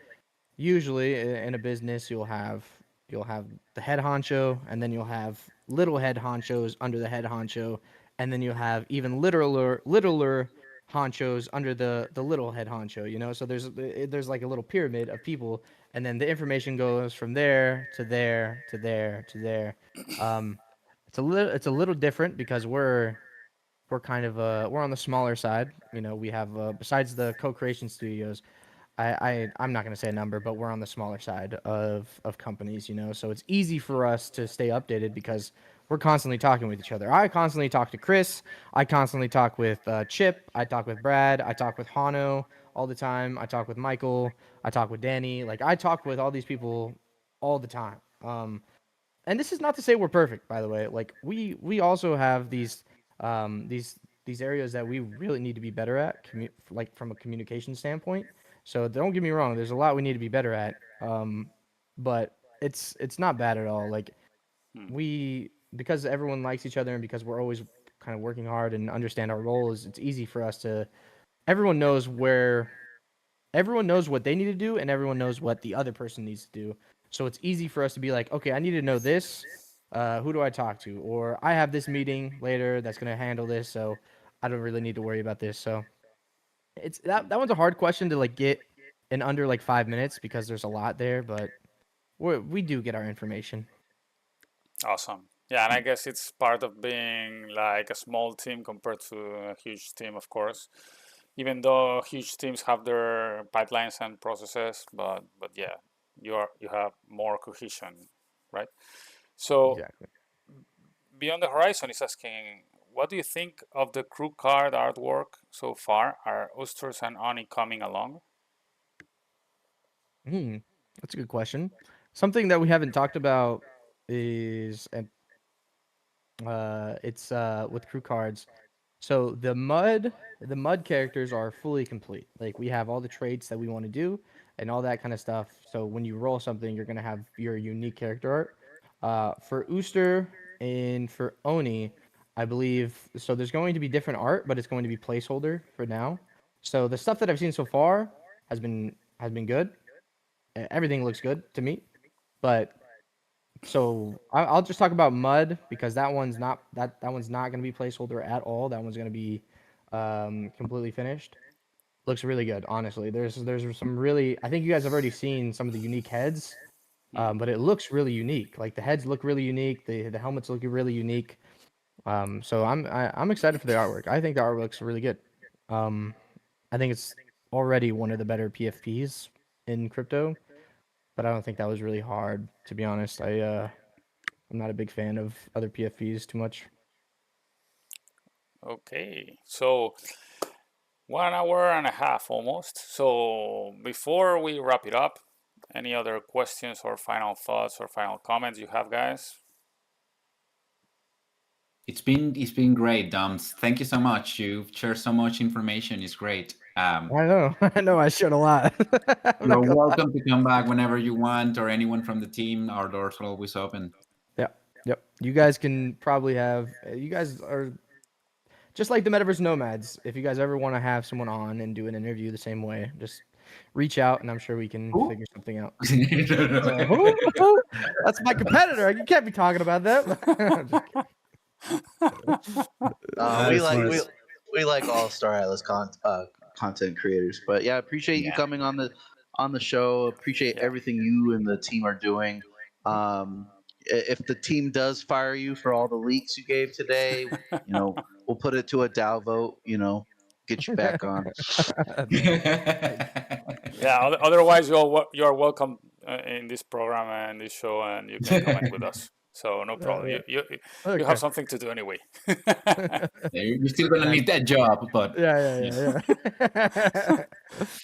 usually in a business you'll have the head honcho, and then you'll have little head honchos under the head honcho, and then you'll have even littler honchos under the little head honcho, you know? So there's like a little pyramid of people, and then the information goes from there to there to there to there. Um it's a little different because we're kind of we're on the smaller side. You know, we have besides the co-creation studios, I'm not going to say a number, but we're on the smaller side of companies, you know. So it's easy for us to stay updated because we're constantly talking with each other. I constantly talk to Chris. I constantly talk with Chip. I talk with Brad. I talk with Hano all the time. I talk with Michael. I talk with Danny. Like I talk with all these people all the time. And this is not to say we're perfect, by the way. Like we also have these areas that we really need to be better at, like from a communication standpoint. So don't get me wrong, there's a lot we need to be better at. But it's not bad at all. Like Hmm. we because everyone likes each other and because we're always kind of working hard and understand our roles, it's easy for us to everyone knows where everyone knows what they need to do and everyone knows what the other person needs to do. So it's easy for us to be like, okay, I need to know this. Who do I talk to? Or I have this meeting later that's going to handle this, so I don't really need to worry about this. So it's that one's a hard question to like get in under like 5 minutes because there's a lot there, but we do get our information. Awesome. Yeah, and I guess it's part of being like a small team compared to a huge team, of course. Even though huge teams have their pipelines and processes, but yeah, you have more cohesion, right? So Exactly. Beyond the Horizon is asking, what do you think of the crew card artwork so far? Are Oosters and Oni coming along? That's a good question. Something that we haven't talked about is, and it's with crew cards. So the mud characters are fully complete. Like we have all the traits that we want to do and all that kind of stuff. So when you roll something, you're gonna have your unique character art. For Ooster and for Oni, I believe so. There's going to be different art, but it's going to be placeholder for now. So the stuff that I've seen so far has been good. Everything looks good to me, but so I'll just talk about Mud because that one's not going to be placeholder at all. That one's going to be completely finished. Looks really good, honestly. There's some really, I think you guys have already seen some of the unique heads, but it looks really unique. Like the heads look really unique. The helmets look really unique. So I'm excited for the artwork. I think the artwork looks really good. I think it's already one of the better PFPs in crypto, but I don't think that was really hard, to be honest. I'm not a big fan of other PFPs too much. Okay, so 1 hour and a half almost. So before we wrap it up, any other questions or final thoughts or final comments you have, guys? It's been great, Doms. Thank you so much. You've shared so much information. It's great. I know, I know, I shared a lot. You're welcome to come back whenever you want, or anyone from the team. Our doors are always open. Yep. You guys can probably have. You guys are just like the Metaverse Nomads. If you guys ever want to have someone on and do an interview the same way, just reach out, and I'm sure we can figure something out. Who? That's my competitor. You can't be talking about that. We like all StarAtlas content creators, but yeah, appreciate you coming on the show. Appreciate everything you and the team are doing. If the team does fire you for all the leaks you gave today, we'll put it to a DAO vote. Get you back on. Yeah. Otherwise, you're welcome in this program and this show, and you can comment with us. So no problem. You have something to do anyway. You're still gonna need that job, but yeah.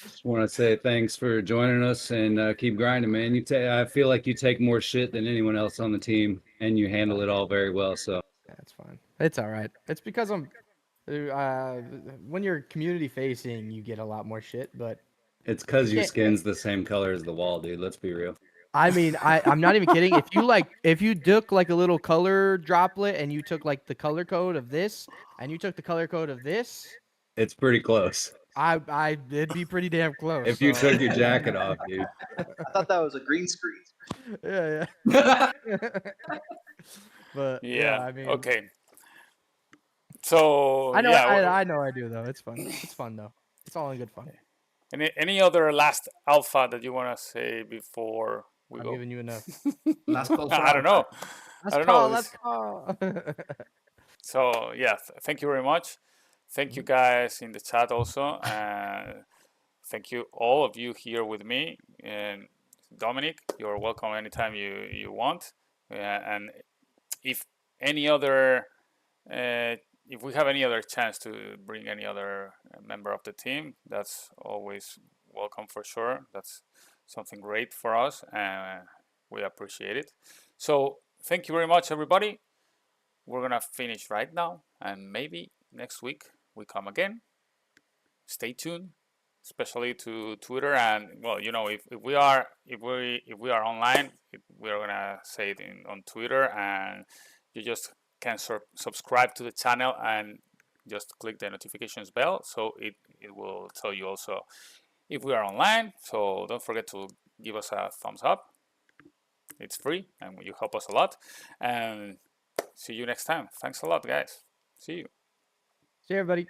Just want to say thanks for joining us and keep grinding, man. I feel like you take more shit than anyone else on the team, and you handle it all very well. So that's fine. It's all right. It's because I'm. When you're community facing, you get a lot more shit, but it's because your skin's the same color as the wall, dude. Let's be real. I mean, I'm not even kidding. If you took like a little color droplet and you took like the color code of this and you took the color code of this, it's pretty close. It'd be pretty damn close. If you took your jacket off, dude. I thought that was a green screen. Yeah. But yeah, I mean, okay. So I know, yeah, I know, I do though. It's fun. It's fun though. It's all in good fun. Any other last alpha that you want to say before we go? I'm giving you enough. Last call. I don't know. Let's call. So yeah, thank you very much. Thank you guys in the chat also. Thank you all of you here with me. And Dominic, you're welcome anytime you want. And if any other, if we have any other chance to bring any other member of the team, that's always welcome for sure. That's something great for us, and we appreciate it. So thank you very much, everybody. We're gonna finish right now, and maybe next week we come again. Stay tuned, especially to Twitter, and well, if we are online, we are gonna say it on Twitter, and you just can subscribe to the channel and just click the notifications bell, so it will tell you also if we are online. So don't forget to give us a thumbs up. It's free and you help us a lot. And see you next time. Thanks a lot, guys. See you. See you, everybody.